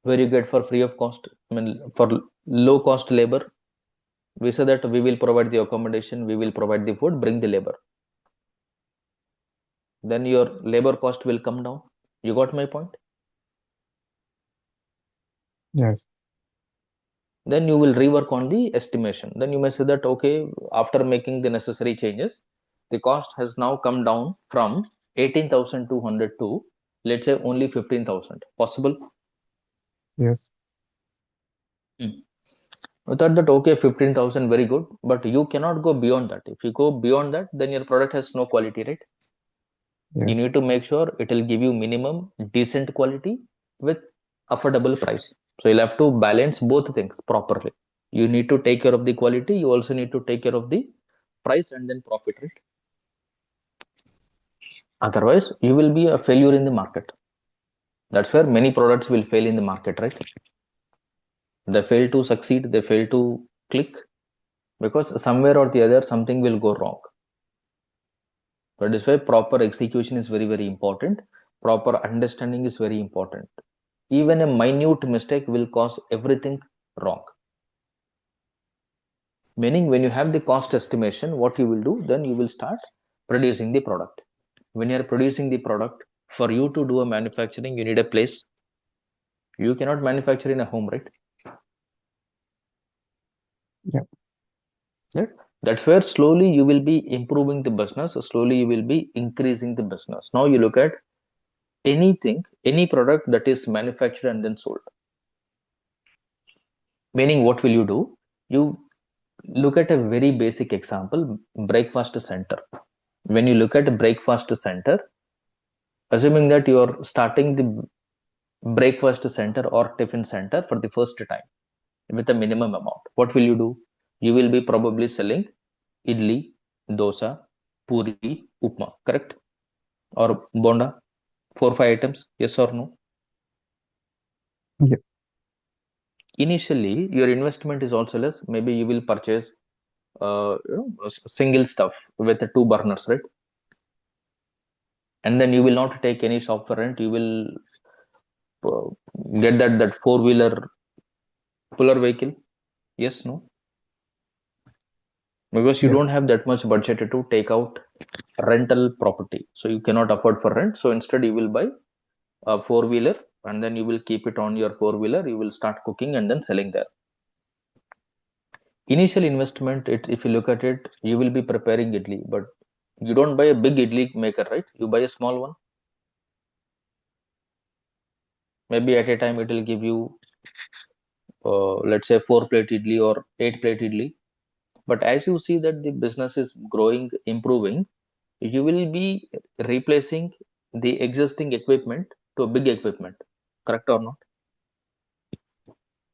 where you get for free of cost. I mean, for low cost labor, we say that we will provide the accommodation, we will provide the food, bring the labor. Then your labor cost will come down. You got my point? Yes. Then you will rework on the estimation. Then you may say that, okay, after making the necessary changes, the cost has now come down from 18,200 to, let's say, only 15,000. Possible? Yes. I thought that, okay, 15,000, very good, but you cannot go beyond that. If you go beyond that, then your product has no quality, right? You Yes. need to make sure it will give you minimum decent quality with affordable price. So you'll have to balance both things properly. You need to take care of the quality, you also need to take care of the price and then profit, right? Otherwise, you will be a failure in the market. That's where many products will fail in the market, right? They fail to succeed, they fail to click, because somewhere or the other something will go wrong. That is why proper execution is very important. Proper understanding is very important. Even a minute mistake will cause everything wrong. Meaning, when you have the cost estimation, what you will do, then you will start producing the product. When you are producing the product, for you to do a manufacturing, you need a place. You cannot manufacture in a home, right? Yeah. Right? That's where slowly you will be improving the business. Slowly you will be increasing the business. Now you look at anything, any product that is manufactured and then sold. Meaning, what will you do? You look at a very basic example, breakfast center. When you look at a breakfast center, assuming that you are starting the breakfast center or tiffin center for the first time with a minimum amount, what will you do? You will be probably selling idli, dosa, puri, upma, correct? Or bonda, 4 5 items, yes or no? Yep. Initially, your investment is also less. Maybe you will purchase single stuff with the 2 burners, right? And then you will not take any shop for rent. You will uh, get that four-wheeler puller vehicle. Yes, no? Because you don't Yes. have that much budget to take out rental property, so you cannot afford for rent. So instead, you will buy a four-wheeler, and then you will keep it on your four-wheeler. You will start cooking and then selling there. Initial investment, if you look at it, you will be preparing idli, but you don't buy a big idli maker, right? You buy a small one. Maybe at a time it will give you, let's say, 4 plate idli or 8 plate idli. But as you see that the business is growing, improving, you will be replacing the existing equipment to a big equipment. Correct or not?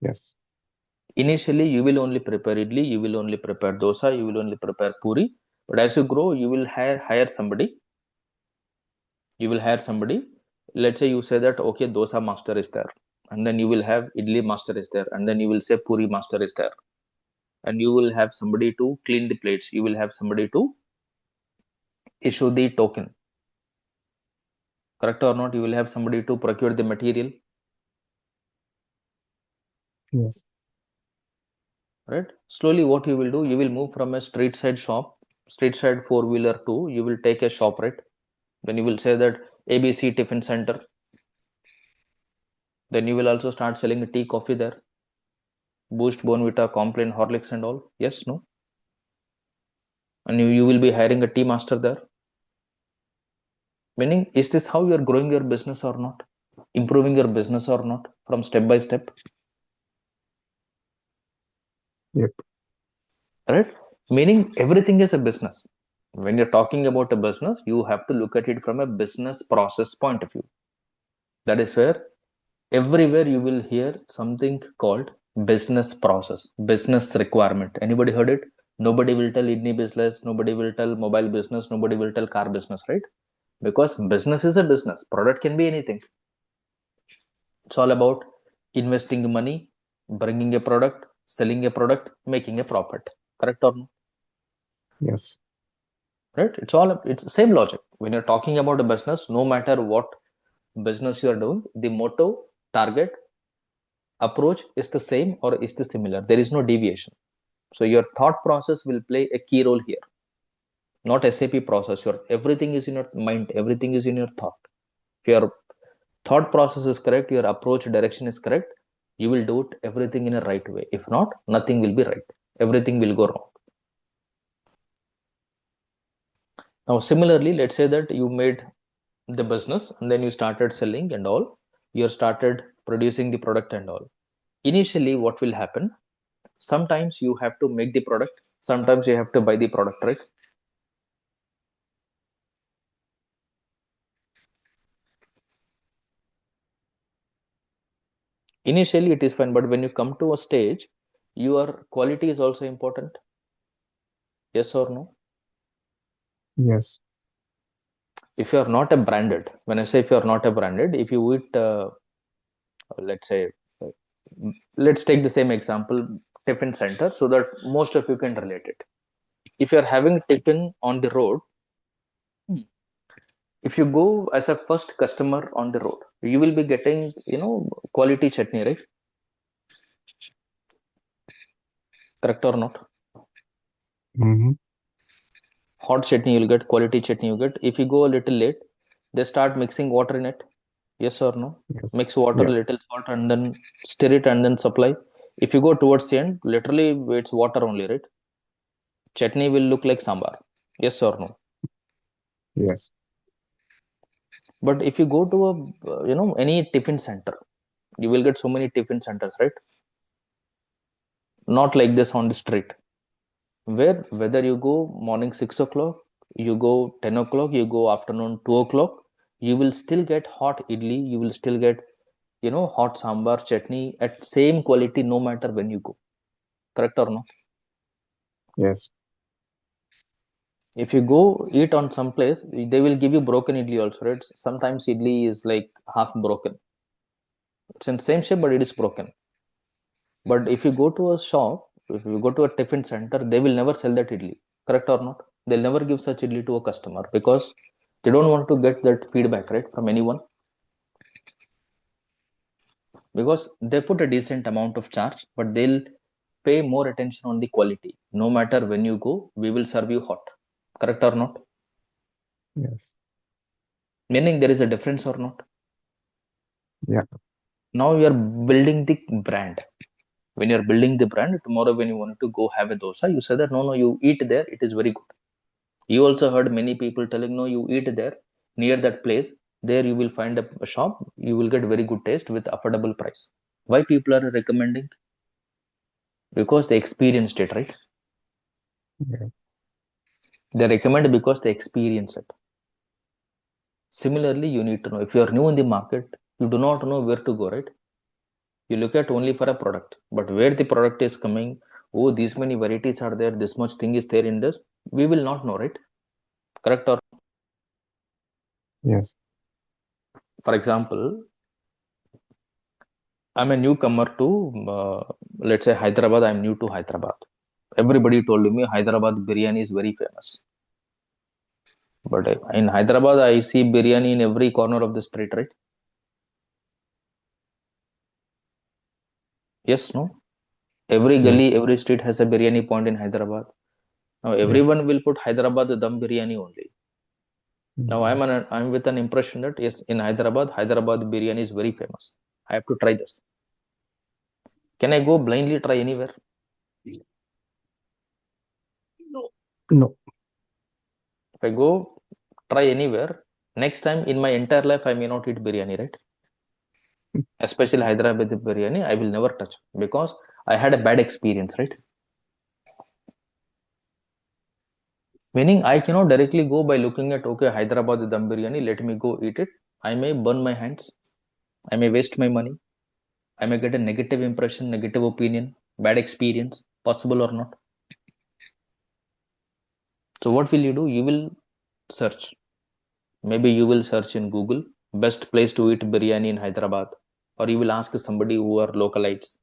Yes. Initially, you will only prepare idli, you will only prepare dosa, you will only prepare puri. But as you grow, you will hire somebody. You will hire somebody. Let's say you say that okay, dosa master is there, and then you will have idli master is there, and then you will say puri master is there, and you will have somebody to clean the plates. You will have somebody to issue the token. Correct or not? You will have somebody to procure the material. Yes. Right? Slowly, what you will do, you will move from a street side shop, street side four-wheeler to you will take a shop, right? Then you will say that ABC Tiffin Center. Then you will also start selling tea, coffee there. Boost, Bonvita, Complan, Horlicks, and all. Yes, no? And you will be hiring a tea master there. Meaning, is this how you are growing your business or not? Improving your business or not? From step by step, Yep. right? Meaning, everything is a business. When you're talking about a business, you have to look at it from a business process point of view. That is where everywhere you will hear something called business process, business requirement. Anybody heard it? Nobody will tell kidney business, nobody will tell mobile business, nobody will tell car business, right? Because business is a business. Product can be anything. It's all about investing money, bringing a product, selling a product, making a profit. Correct or no? Yes. Right? It's the same logic. When you're talking about a business, no matter what business you are doing, the motto, target, approach is the same or is the similar. There is no deviation. So your thought process will play a key role here. Not SAP process. Your everything is in your mind, everything is in your thought. If your thought process is correct, your approach direction is correct, you will do it everything in a right way. If not, nothing will be right. Everything will go wrong. Now, similarly, let's say that you made the business and then you started selling and all, you started producing the product and all. Initially, what will happen? Sometimes you have to make the product, sometimes you have to buy the product, right? Initially, it is fine, but when you come to a stage, your quality is also important. Yes or no? Yes. If you are not a branded, when I say if you are not a branded, if you eat, let's say, uh, let's take the same example, tiffin center, so that most of you can relate it. If you are having tiffin on the road, if you go as a first customer on the road, you will be getting, quality chutney, right? Correct or not? Mm-hmm. Hot chutney you'll get, quality chutney you get. If you go a little late, they start mixing water in it. Yes or no? Yes. Mix water, Yeah. little salt, and then stir it and then supply. If you go towards the end, literally it's water only, right? Chutney will look like sambar. Yes or no? Yes. But if you go to any tiffin center, you will get so many tiffin centers, right? Not like this on the street, where whether you go morning 6 o'clock, you go 10 o'clock, you go afternoon 2 o'clock, you will still get hot idli, you will still get hot sambar chutney at same quality no matter when you go. Correct or not? Yes. If you go eat on some place, they will give you broken idli also, right? Sometimes idli is like half broken. It's in same shape, but it is broken. But if you go to a shop, if you go to a tiffin center, they will never sell that idli. Correct or not? They'll never give such idli to a customer because they don't want to get that feedback, right, from anyone. Because they put a decent amount of charge, but they'll pay more attention on the quality. No matter when you go, we will serve you hot. Correct or not? Yes. Meaning there is a difference or not? Yeah. Now you are building the brand. When you are building the brand, tomorrow when you want to go have a dosa, you say that no, you eat there, it is very good. You also heard many people telling, no, you eat there, near that place, there you will find a shop, you will get very good taste with affordable price. Why people are recommending? Because they experienced it, right? Yeah. They recommend because they experience it. Similarly, you need to know if you are new in the market, you do not know where to go, right? You look at only for a product, but where the product is coming, oh, these many varieties are there, this much thing is there in this, we will not know, right? Correct? Or Yes. for example, I'm a newcomer to, let's say Hyderabad. I'm new to Hyderabad. Everybody told me Hyderabad biryani is very famous. But in Hyderabad, I see biryani in every corner of the street, right? Yes, no? Every Yes. gully, every street has a biryani point in Hyderabad. Now Yeah. everyone will put Hyderabad dum biryani only. Now Mhm. I'm with an impression that yes, in Hyderabad biryani is very famous. I have to try this. Can I go blindly try anywhere? No. No. If I go try anywhere, next time in my entire life I may not eat biryani, right? Especially Hyderabad biryani, I will never touch because I had a bad experience, right? Meaning I cannot directly go by looking at okay Hyderabad dum biryani, let me go eat it. I may burn my hands. I may waste my money. I may get a negative impression, negative opinion, bad experience, possible or not. So what will you do? You will search. Maybe you will search in Google best place to eat biryani in Hyderabad, or you will ask somebody who are localites.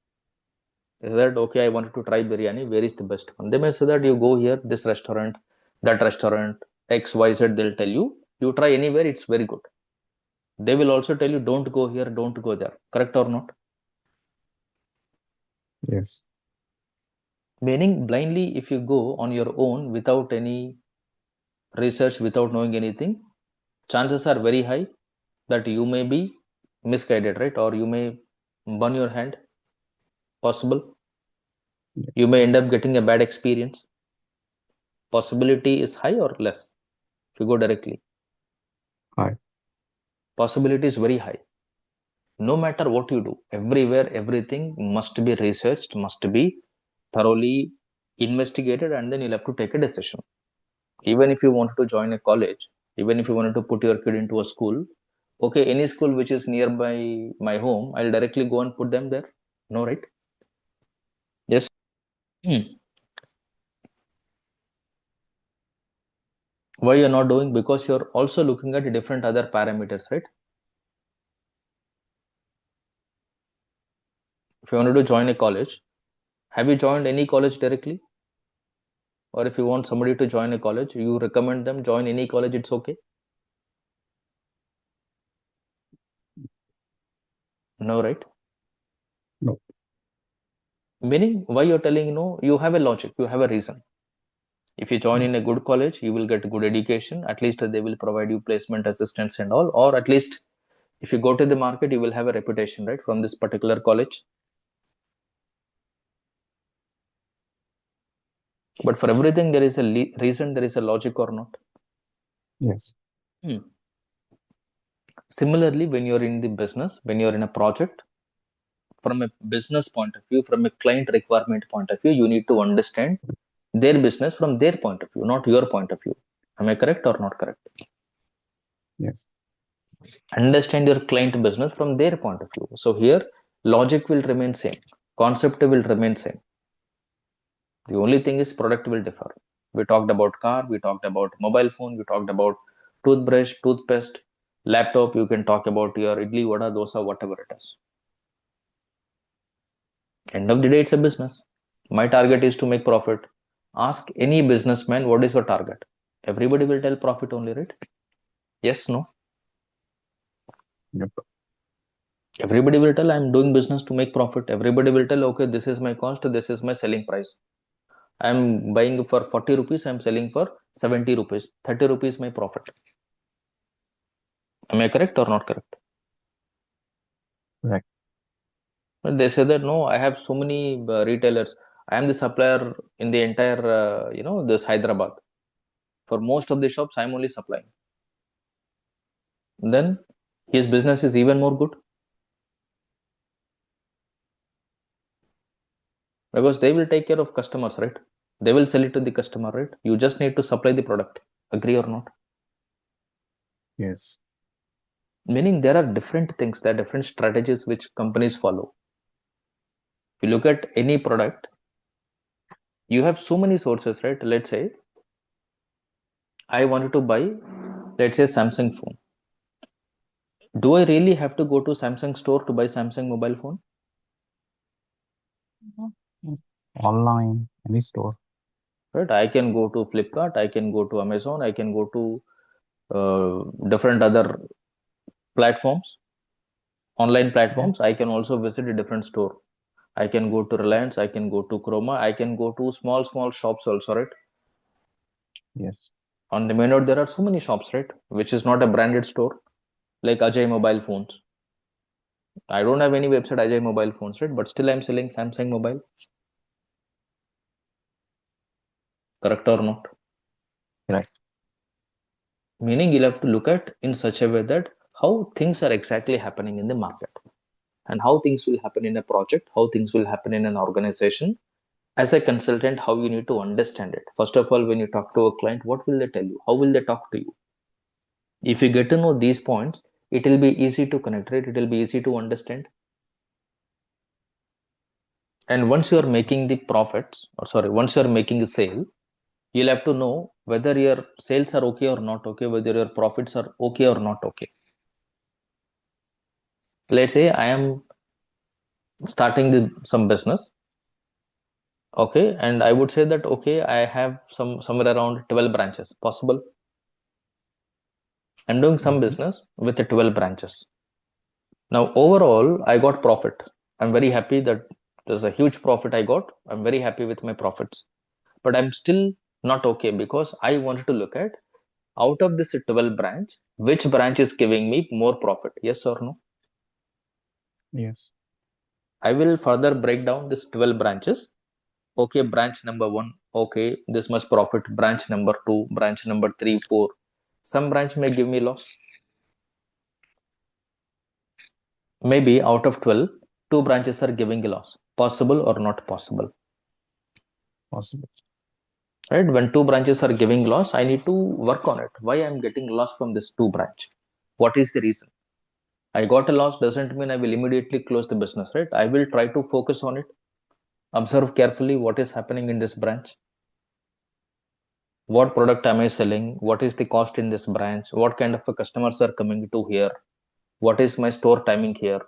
Is that okay? I wanted to try biryani. Where is the best one? They may say that you go here, this restaurant, that restaurant, X, Y, Z. They'll tell you. You try anywhere, it's very good. They will also tell you don't go here, don't go there. Correct or not? Yes. Meaning blindly, if you go on your own without any research, without knowing anything, chances are very high that you may be misguided, right? Or you may burn your hand. Possible. Yeah. You may end up getting a bad experience. Possibility is high or less if you go directly. Hi. Possibility is very high. No matter what you do, everywhere, everything must be researched, must be thoroughly investigated, and then you'll have to take a decision. Even if you want to join a college, even if you wanted to put your kid into a school, okay, any school which is nearby my home, I'll directly go and put them there. No, right? Yes. Hmm. Why you're not doing? Because you're also looking at different other parameters, right? If you wanted to join a college, have you joined any college directly? Or if you want somebody to join a college, you recommend them join any college, it's okay? No, right? No. Meaning, why you're telling no, you have a logic, you have a reason. If you join in a good college, you will get good education. At least they will provide you placement assistance and all. Or at least if you go to the market, you will have a reputation, right, from this particular college. But for everything, there is a reason, there is a logic or not. Yes. Hmm. Similarly, when you're in the business, when you're in a project, from a business point of view, from a client requirement point of view, you need to understand their business from their point of view, not your point of view. Am I correct or not correct? Yes. Understand your client business from their point of view. So here, logic will remain same, concept will remain same. The only thing is product will differ. We talked about car, we talked about mobile phone, we talked about toothbrush, toothpaste, laptop. You can talk about your idli, vada, dosa, whatever it is. End of the day, it's a business. My target is to make profit. Ask any businessman, what is your target? Everybody will tell profit only, right? Yes, no? Yep. Everybody will tell I'm doing business to make profit. Everybody will tell, okay, this is my cost, this is my selling price. I'm buying for 40 rupees, I'm selling for 70 rupees. 30 rupees my profit. Am I correct or not correct? Correct. But they say that no, I have so many retailers. I am the supplier in the entire, this Hyderabad. For most of the shops, I'm only supplying. Then his business is even more good because they will take care of customers, right? They will sell it to the customer, right? You just need to supply the product. Agree or not? Yes. Meaning there are different things, there are different strategies which companies follow. If you look at any product, you have so many sources, right? Let's say I wanted to buy, let's say, Samsung phone. Do I really have to go to Samsung store to buy Samsung mobile phone? Online, any store. Right? I can go to Flipkart, I can go to Amazon, I can go to different other platforms, online platforms. I can also visit a different store. I can go to Reliance, I can go to Chroma, I can go to small shops also, right? Yes. On the main road, there are so many shops, right? Which is not a branded store, like Ajay mobile phones. I don't have any website Ajay mobile phones, right? But still I'm selling Samsung mobile. Correct or not? Right. Meaning you'll have to look at in such a way that how things are exactly happening in the market and how things will happen in a project, how things will happen in an organization. As a consultant, how you need to understand it. First of all, when you talk to a client, what will they tell you? How will they talk to you? If you get to know these points, it will be easy to connect, right? It will be easy to understand. And once you are making the profits, or sorry, once you are making a sale, you'll have to know whether your sales are okay or not okay, whether your profits are okay or not okay. Let's say I am starting some business, okay, and I would say that okay, I have somewhere around 12 branches. Possible? I'm doing some business with the 12 branches. Now, overall, I got profit. I'm very happy that there's a huge profit I got. I'm very happy with my profits. But I'm still not okay because I wanted to look at out of this 12 branch, which branch is giving me more profit? Yes or no? Yes. I will further break down this 12 branches. Okay, branch number 1, okay, this much profit. Branch number 2, branch number 3, 4. Some branch may give me loss. Maybe out of 12, 2 branches are giving a loss. Possible or not possible? Possible. Right? When 2 branches are giving loss, I need to work on it. Why I'm getting loss from this 2 branch? What is the reason? I got a loss doesn't mean I will immediately close the business, right? I will try to focus on it, observe carefully what is happening in this branch. What product am I selling? What is the cost in this branch? What kind of customers are coming to here? What is my store timing here?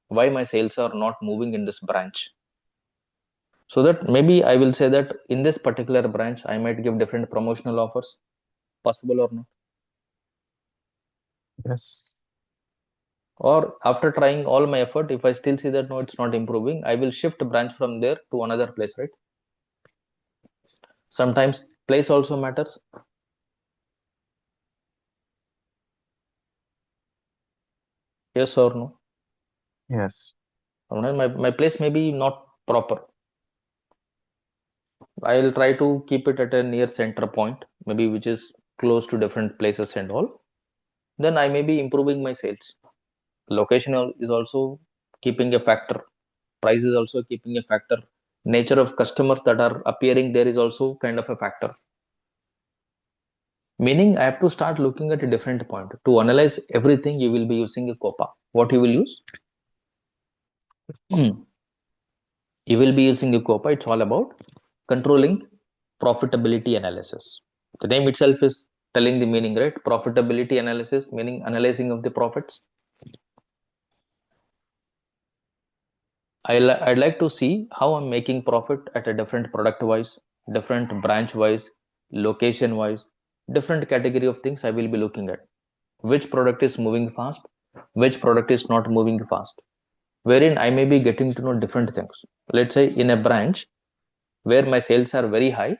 Why my sales are not moving in this branch? So that maybe I will say that in this particular branch, I might give different promotional offers. Possible or not? Yes. Or after trying all my effort, if I still see that no, it's not improving, I will shift branch from there to another place, right? Sometimes place also matters. Yes or no? Yes. My place may be not proper. I'll try to keep it at a near center point, maybe which is close to different places and all. Then I may be improving my sales. Location is also keeping a factor. Price is also keeping a factor. Nature of customers that are appearing there is also kind of a factor. Meaning I have to start looking at a different point. To analyze everything, you will be using a COPA. What you will use? You will be using a COPA. It's all about controlling profitability analysis. The name itself is telling the meaning, right? Profitability analysis, meaning analyzing of the profits. I'd like to see how I'm making profit at a different product wise, different branch wise, location wise, different category of things I will be looking at. Which product is moving fast, which product is not moving fast, wherein I may be getting to know different things. Let's say in a branch where my sales are very high,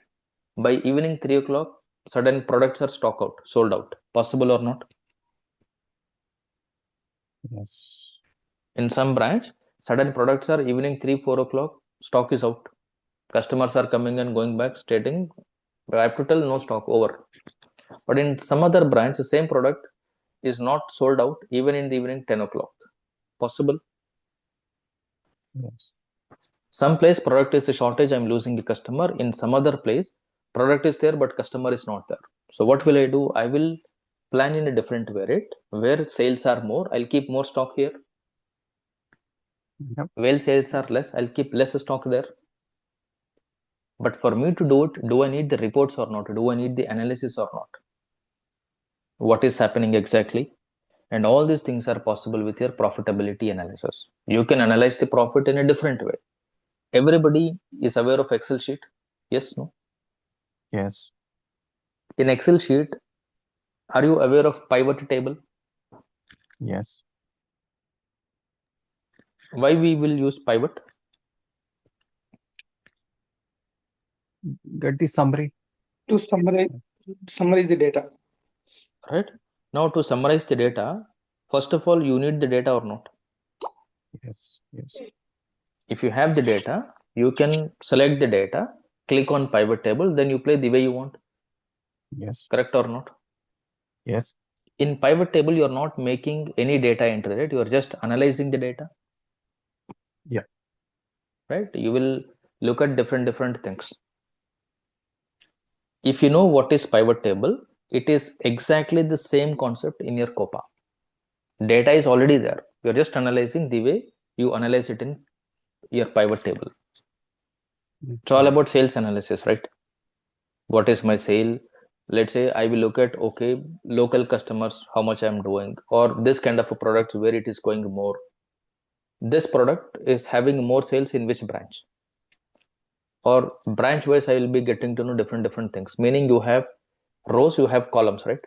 by evening 3 o'clock, certain products are stock out, sold out. Possible or not? Yes. In some branch, certain products are evening 3, 4 o'clock, stock is out. Customers are coming and going back stating, I have to tell no stock, over. But in some other branch, the same product is not sold out even in the evening 10 o'clock. Possible? Yes. Some place product is a shortage, I'm losing a customer. In some other place, product is there, but customer is not there. So what will I do? I will plan in a different way, right? Where sales are more, I'll keep more stock here. Yep. Where sales are less, I'll keep less stock there. But for me to do it, do I need the reports or not? Do I need the analysis or not? What is happening exactly? And all these things are possible with your profitability analysis. You can analyze the profit in a different way. Everybody is aware of Excel sheet? Yes, no? Yes. In Excel sheet, are you aware of pivot table? Yes. Why we will use pivot? Get the summary. To summarize the data. Right? Now to summarize the data, first of all, you need the data or not? Yes. Yes. If you have the data, you can select the data, click on pivot table, then you play the way you want. Yes. Correct or not? Yes. In pivot table, you're not making any data entry, right? You're just analyzing the data. Yeah. Right? You will look at different things. If you know what is pivot table, it is exactly the same concept in your COPA. Data is already there. You're just analyzing the way you analyze it in your pivot table. It's all about sales analysis, right? What is my sale? Let's say I will look at, okay, local customers, how much I'm doing, or this kind of a product where it is going more. This product is having more sales in which branch? Or branch wise, I will be getting to know different things. Meaning you have rows, you have columns, right?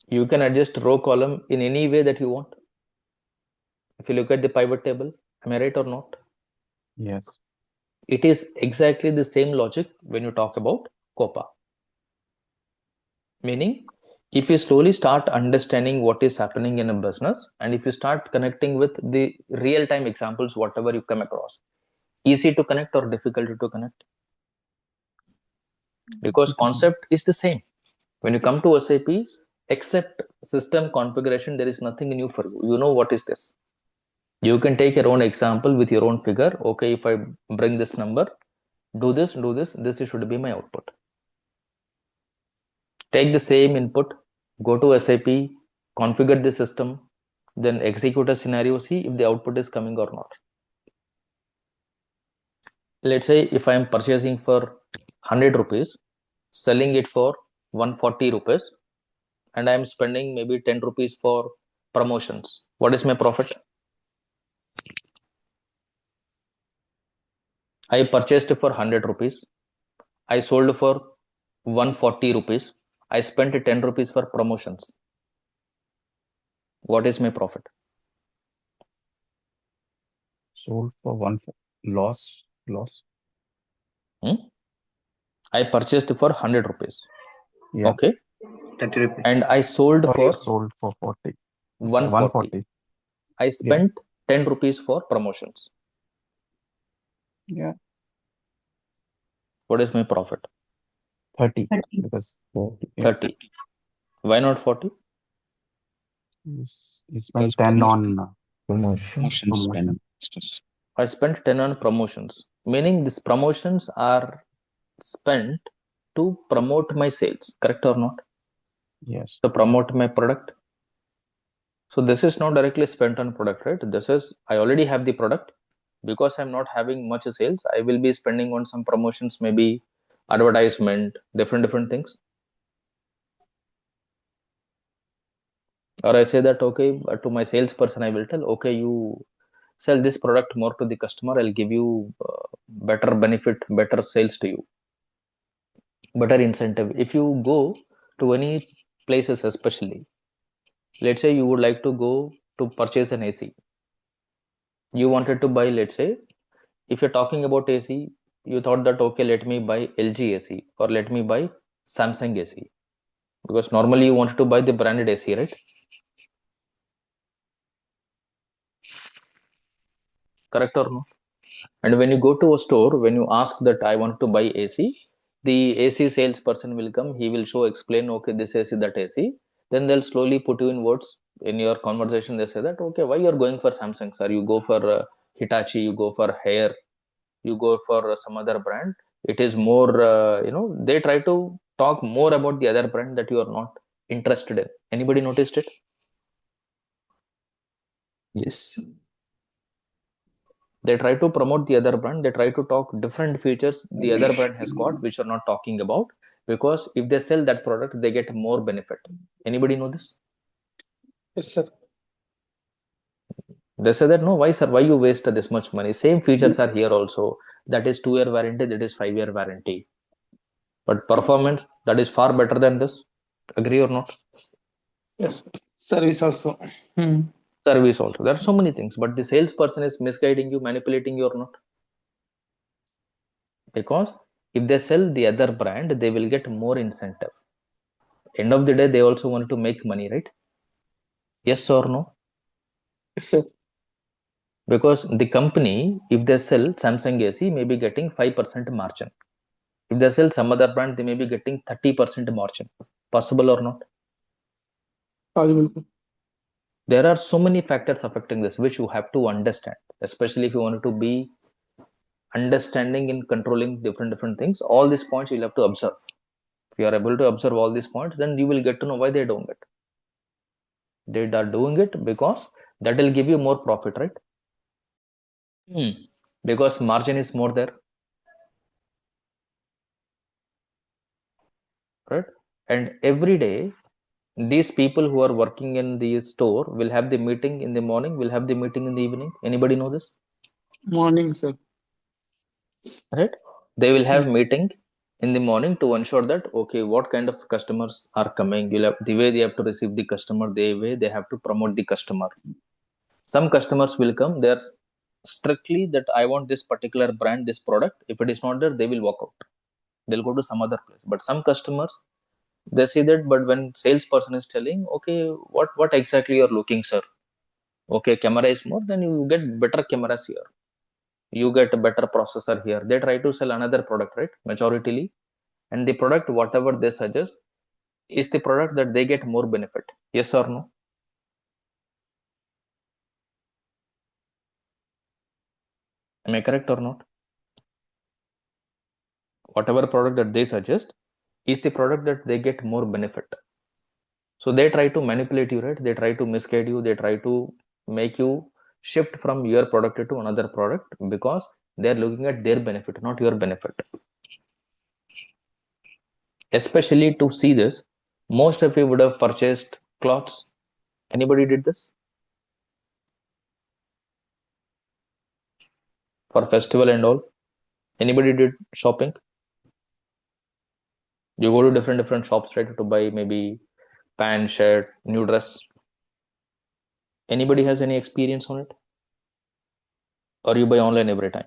You can adjust row column in any way that you want. If you look at the pivot table, am I right or not? Yes. It is exactly the same logic when you talk about COPA. Meaning, if you slowly start understanding what is happening in a business, and if you start connecting with the real-time examples, whatever you come across, easy to connect or difficult to connect? Because concept is the same. When you come to SAP, except system configuration, there is nothing new for you. You know what is this. You can take your own example with your own figure. Okay, if I bring this number, do this, this should be my output. Take the same input, go to SAP, configure the system, then execute a scenario, see if the output is coming or not. Let's say if I am purchasing for 100 rupees, selling it for 140 rupees, and I am spending maybe 10 rupees for promotions. What is my profit? I purchased for 100 rupees. I sold for 140 rupees. I spent 10 rupees for promotions. What is my profit? Sold for one loss. I purchased for 100 rupees. Yeah. Okay. 30 rupees. And I sold for Sold for 40. 140. I spent 10 rupees for promotions. Yeah. What is my profit? 30. Because 30. Why not 40? you spent 10 on Promotion spend. I spent 10 on promotions. Meaning these promotions are spent to promote my sales. Correct or not? Yes. To promote my product. So this is not directly spent on product, right? This is, I already have the product. because I'm not having much sales, I will be spending on some promotions, maybe advertisement, different things. Or I say that, okay, to my salesperson, I will tell, okay, you sell this product more to the customer, I'll give you better benefit, better sales to you, better incentive. If you go to any places, especially, let's say you would like to go to purchase an AC. You wanted to buy, let's say, if you're talking about AC, you thought that, okay, let me buy LG AC or let me buy Samsung AC, because normally you wanted to buy the branded AC, right? Correct or no? And when you go to a store, when you ask that I want to buy AC, the AC salesperson will come, he will show, explain, okay, this AC, that AC. Then they'll slowly put you in words in your conversation. They say that, okay, why you're going for Samsung, sir? You go for Hitachi, you go for Hair, you go for some other brand. It is more, they try to talk more about the other brand that you are not interested in. Anybody noticed it? Yes. They try to promote the other brand. They try to talk different features the other brand has got, which are not talking about, because if they sell that product, they get more benefit. Anybody know this? Yes, sir. They say that, no, why, sir? Why you waste this much money? Same features are here also. That is 2-year warranty. That is 5-year warranty. But performance, that is far better than this. Agree or not? Yes. Service also. Service also. There are so many things, but the salesperson is misguiding you, manipulating you or not. Because if they sell the other brand, they will get more incentive. End of the day, they also want to make money, right? Yes or no? Yes, sir. Because the company, if they sell Samsung AC, may be getting 5% margin. If they sell some other brand, they may be getting 30% margin. Possible or not? Possible. There are so many factors affecting this, which you have to understand, especially if you want to be understanding in controlling different things. All these points you'll have to observe. If you are able to observe all these points, then you will get to know why they're doing it. They are doing it because that will give you more profit, right? Because margin is more there, right? And every day, these people who are working in the store will have the meeting in the morning, will have the meeting in the evening. Anybody know this? Morning, sir. Right? They will have meeting in the morning to ensure that, okay, what kind of customers are coming. You'll have, the way they have to receive the customer, the way they have to promote the customer. Some customers will come, they're strictly that I want this particular brand, this product. If it is not there, they will walk out. They'll go to some other place. But some customers, they see that, but when salesperson is telling, okay, what exactly you're looking, sir? Okay, camera is more, then you get better cameras here. You get a better processor here. They try to sell another product, right? Majoritarily. And the product, whatever they suggest, is the product that they get more benefit. Yes or no? Am I correct or not? Whatever product that they suggest is the product that they get more benefit. So they try to manipulate you, right? They try to misguide you. They try to make you shift from your product to another product because they're looking at their benefit, not your benefit. Especially to see this, most of you would have purchased clothes. Anybody did this? For festival and all? Anybody did shopping? You go to different shops, right, to buy maybe pant, shirt, new dress. Anybody has any experience on it? Or you buy online every time?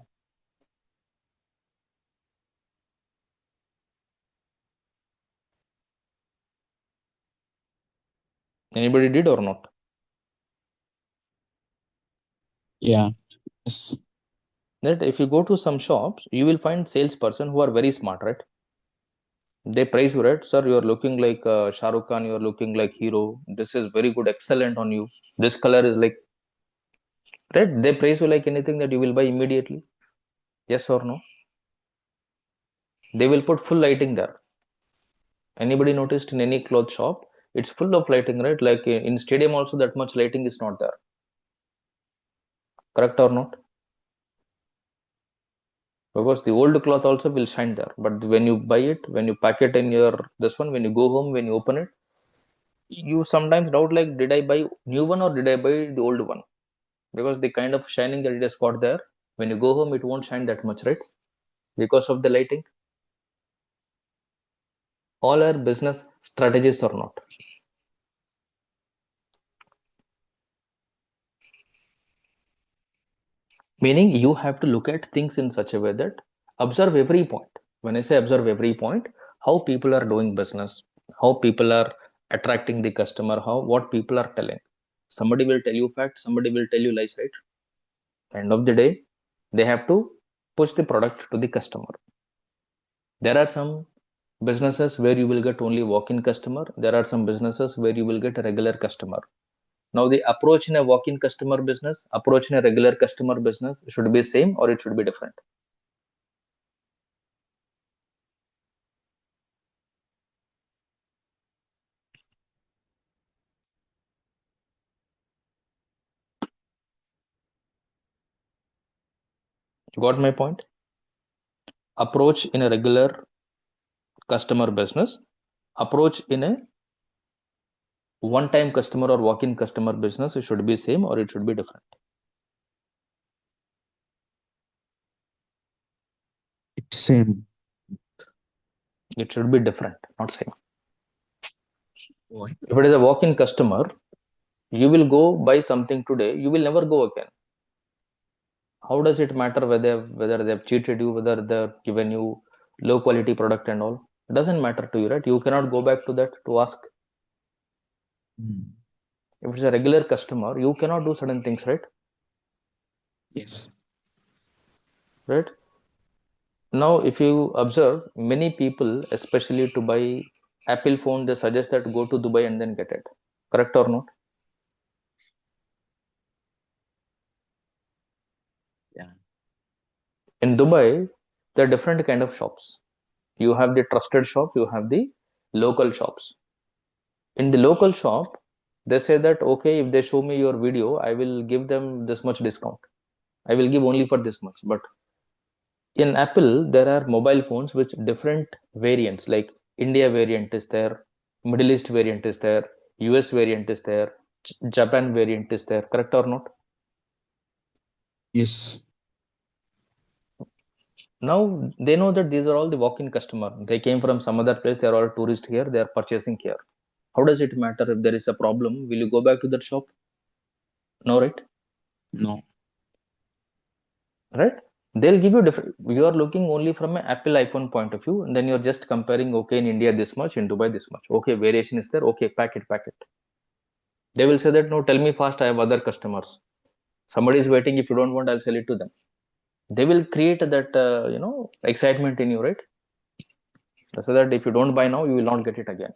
Anybody did or not? Yeah. Yes. That if you go to some shops, you will find salesperson who are very smart, right? They praise you, right? Sir, you are looking like Shah Rukh Khan, you are looking like hero. This is very good, excellent on you. This color is like, right? They praise you like anything that you will buy immediately. Yes or no? They will put full lighting there. Anybody noticed in any cloth shop? It's full of lighting, right? Like in stadium also, that much lighting is not there. Correct or not? because the old cloth also will shine there. But when you buy it, when you pack it in your this one, when you go home, when you open it, you sometimes doubt like, did I buy new one or did I buy the old one? Because the kind of shining that it has got there, when you go home, it won't shine that much, right? Because of the lighting. All our business strategies or not. Meaning you have to look at things in such a way that observe every point. When I say observe every point, how people are doing business, how people are attracting the customer, how what people are telling. Somebody will tell you facts, somebody will tell you lies, right? End of the day, they have to push the product to the customer. There are some businesses where you will get only walk-in customer. There are some businesses where you will get a regular customer. Now the approach in a walk-in customer business, approach in a regular customer business should be same or it should be different. You got my point? Approach in a regular customer business, approach in a one-time customer or walk-in customer business, it should be same or it should be different. It's same. It should be different, not same. Why? If it is a walk-in customer, you will go buy something today, you will never go again. How does it matter whether they have cheated you, whether they've given you low quality product and all? It doesn't matter to you, right? You cannot go back to that to ask. If it's a regular customer, you cannot do certain things, right? Yes. Right? Now, if you observe, many people, especially to buy Apple phone, they suggest that go to Dubai and then get it. Correct or not? Yeah. In Dubai, there are different kind of shops. You have the trusted shop, you have the local shops. In the local shop, they say that, okay, if they show me your video, I will give them this much discount. I will give only for this much. But in Apple, there are mobile phones with different variants, like India variant is there, Middle East variant is there, US variant is there, Japan variant is there. Correct or not? Yes. Now they know that these are all the walk-in customer. They came from some other place. They are all tourists here. They are purchasing here. How does it matter if there is a problem? Will you go back to that shop? No, right? No. Right? They'll give you different. You are looking only from an Apple iPhone point of view, and then you're just comparing. Okay, in India this much, in Dubai this much. Okay, variation is there. Okay, pack it, pack it. They will say that no, tell me fast. I have other customers. Somebody is waiting. If you don't want, I'll sell it to them. They will create that excitement in you, right? So that if you don't buy now, you will not get it again.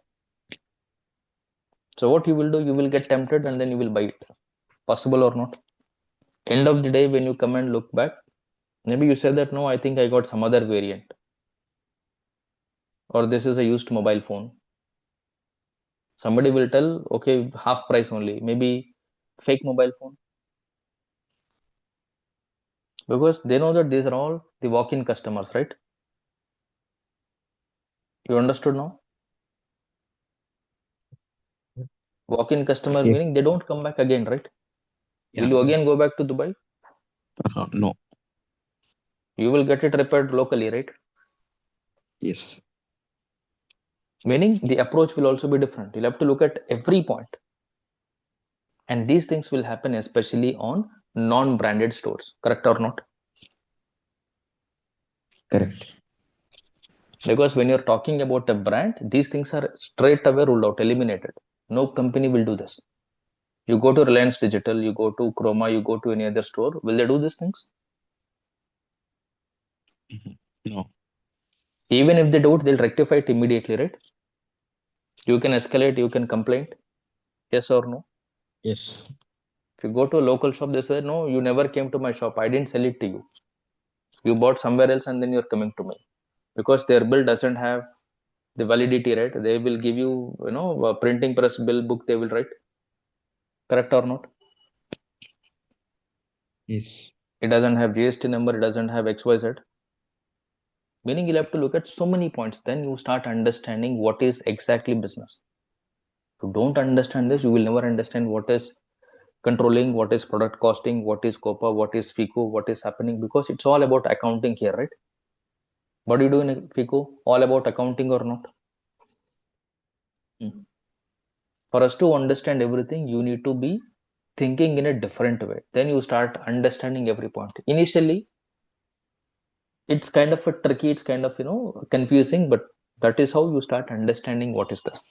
So what you will do, you will get tempted and then you will buy it. Possible or not? End of the day, when you come and look back, maybe you say that no, I think I got some other variant, or this is a used mobile phone. Somebody will tell, okay, half price only, maybe fake mobile phone, because they know that these are all the walk-in customers, right? You understood now? Walk-in customer Yes. meaning they don't come back again, right? Yeah. Will you again go back to Dubai? No. You will get it repaired locally, right? Yes. Meaning the approach will also be different. You'll have to look at every point. And these things will happen especially on non-branded stores. Correct or not? Correct. Because when you're talking about a brand, these things are straight away ruled out, eliminated. No company will do this. You go to Reliance Digital, you go to Chroma, you go to any other store, will they do these things? No. Even if they don't, they'll rectify it immediately, right? You can escalate, you can complain. Yes or no? Yes. If you go to a local shop, they say, no, you never came to my shop. I didn't sell it to you. You bought somewhere else and then you're coming to me. Because their bill doesn't have the validity, right? They will give you, a printing press bill book they will write. Correct or not? Yes. It doesn't have GST number, it doesn't have XYZ. Meaning you'll have to look at so many points. Then you start understanding what is exactly business. If you don't understand this, you will never understand what is controlling, what is product costing, what is COPA, what is FICO, what is happening, because it's all about accounting here, right? What do you do in FICO? All about accounting or not? For us to understand everything, you need to be thinking in a different way. Then you start understanding every point. Initially, it's kind of a tricky, it's kind of confusing, but that is how you start understanding what is this.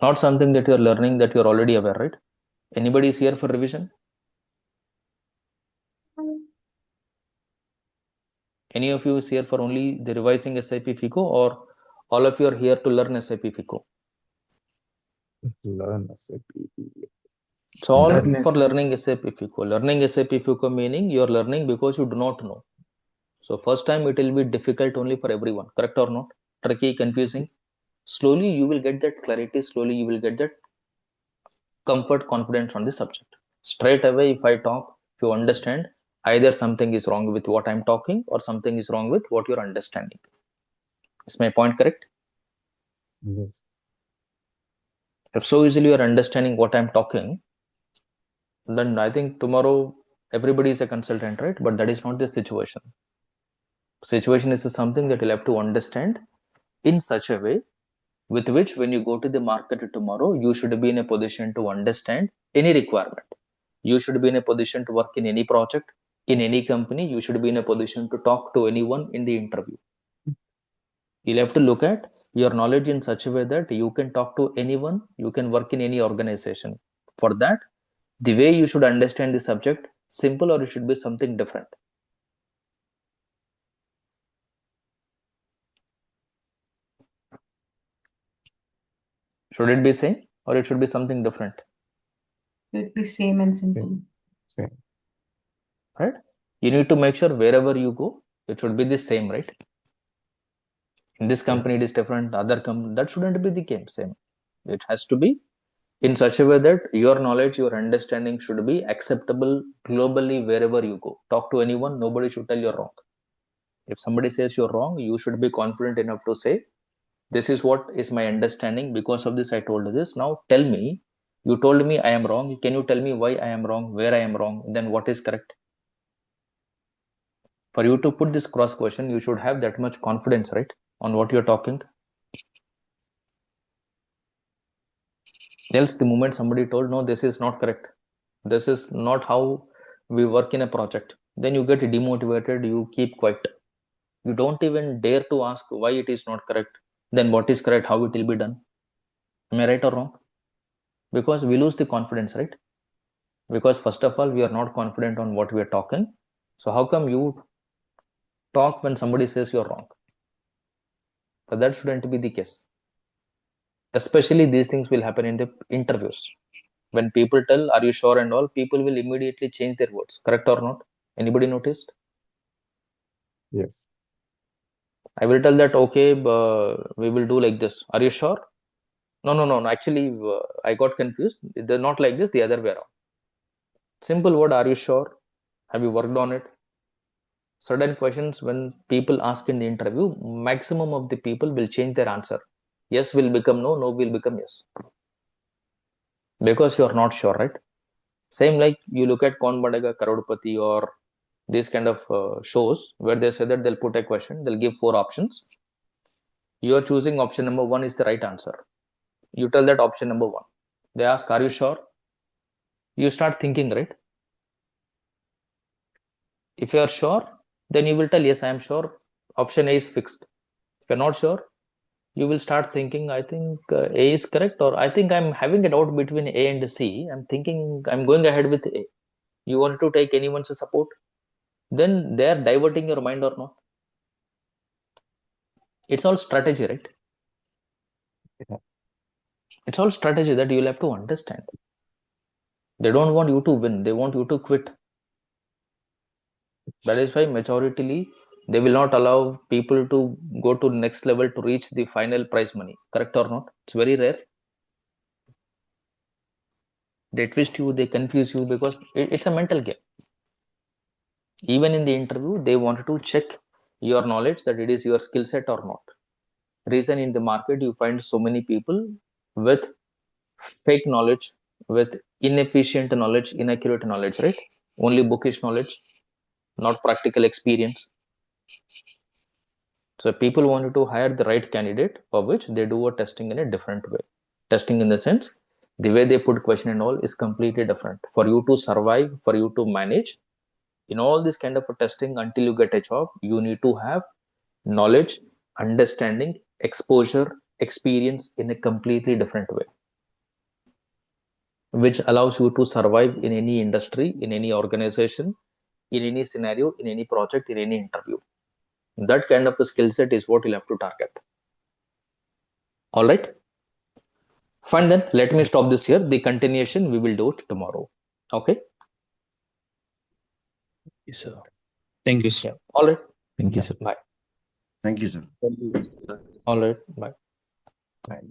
Not something that you're learning that you're already aware, right? Anybody is here for revision? Any of you is here for only the revising SAP FICO, or all of you are here to learn SAP FICO? Learn SAP. It's all Learn for SAP. learning SAP FICO. Learning SAP FICO meaning you're learning because you do not know. So first time it will be difficult only for everyone, correct or not? Tricky, confusing. Slowly you will get that clarity. Slowly you will get that comfort, confidence on the subject. Straight away, if I talk, if you understand, either something is wrong with what I'm talking or something is wrong with what you're understanding. Is my point correct? Yes. If so easily you're understanding what I'm talking, then I think tomorrow everybody is a consultant, right? But that is not the situation. Situation is something that you'll have to understand in such a way with which when you go to the market tomorrow, you should be in a position to understand any requirement. You should be in a position to work in any project, in any company. You should be in a position to talk to anyone in the interview. You'll have to look at your knowledge in such a way that you can talk to anyone, you can work in any organization. For that, the way you should understand the subject, simple, or it should be something different. Should it be same or it should be something different? Should be same and simple. Same. Right? You need to make sure wherever you go, it should be the same, right? In this company, it is different. Other company, that shouldn't be the same. It has to be in such a way that your knowledge, your understanding should be acceptable globally wherever you go. Talk to anyone, nobody should tell you're wrong. If somebody says you're wrong, you should be confident enough to say, this is what is my understanding. Because of this, I told this. Now tell me, you told me I am wrong. Can you tell me why I am wrong, where I am wrong, then what is correct? For you to put this cross question, you should have that much confidence, right, on what you're talking. Else, the moment somebody told, no, this is not correct, this is not how we work in a project, then you get demotivated, you keep quiet. You don't even dare to ask why it is not correct. Then what is correct, how it will be done? Am I right or wrong? Because we lose the confidence, right? Because first of all, we are not confident on what we are talking. So how come you talk when somebody says you're wrong? But that shouldn't be the case. Especially these things will happen in the interviews. When people tell, are you sure and all, people will immediately change their words, correct or not? Anybody noticed? Yes. I will tell that, okay, we will do like this. Are you sure? No, no, no, no. Actually, I got confused. They're not like this, the other way around. Simple word, are you sure? Have you worked on it? Certain questions, when people ask in the interview, maximum of the people will change their answer. Yes will become no, no will become yes. Because you're not sure, right? Same like you look at Kaun Banega Karodpati or these kind of shows where they say that they'll put a question, they'll give 4 options. You are choosing option number 1 is the right answer. You tell that option number 1. They ask, are you sure? You start thinking, right? If you are sure, then you will tell, yes, I am sure. Option A is fixed. If you're not sure, you will start thinking, I think A is correct, or I think I'm having a doubt between A and C. I'm thinking I'm going ahead with A. You want to take anyone's support? Then they are diverting your mind or not? It's all strategy, right? Yeah. It's all strategy that you'll have to understand. They don't want you to win, they want you to quit. That is why majority they will not allow people to go to next level to reach the final prize money, correct or not? It's very rare. They twist you, they confuse you, because it's a mental game. Even in the interview, they wanted to check your knowledge, that it is your skill set or not. Reason, in the market you find so many people with fake knowledge, with inefficient knowledge, inaccurate knowledge, right? Only bookish knowledge, not practical experience. So people wanted to hire the right candidate, for which they do a testing in a different way. Testing in the sense, the way they put question and all is completely different. For you to survive, for you to manage in all this kind of a testing until you get a job, you need to have knowledge, understanding, exposure, experience in a completely different way, which allows you to survive in any industry, in any organization, in any scenario, in any project, in any interview. That kind of a skill set is what you'll have to target. All right. Fine, then let me stop this here. The continuation we will do it tomorrow. Okay. Yes, sir. Thank you, sir. Yeah. All right. Thank you, sir. Bye. Thank you, sir. All right. Bye. Right.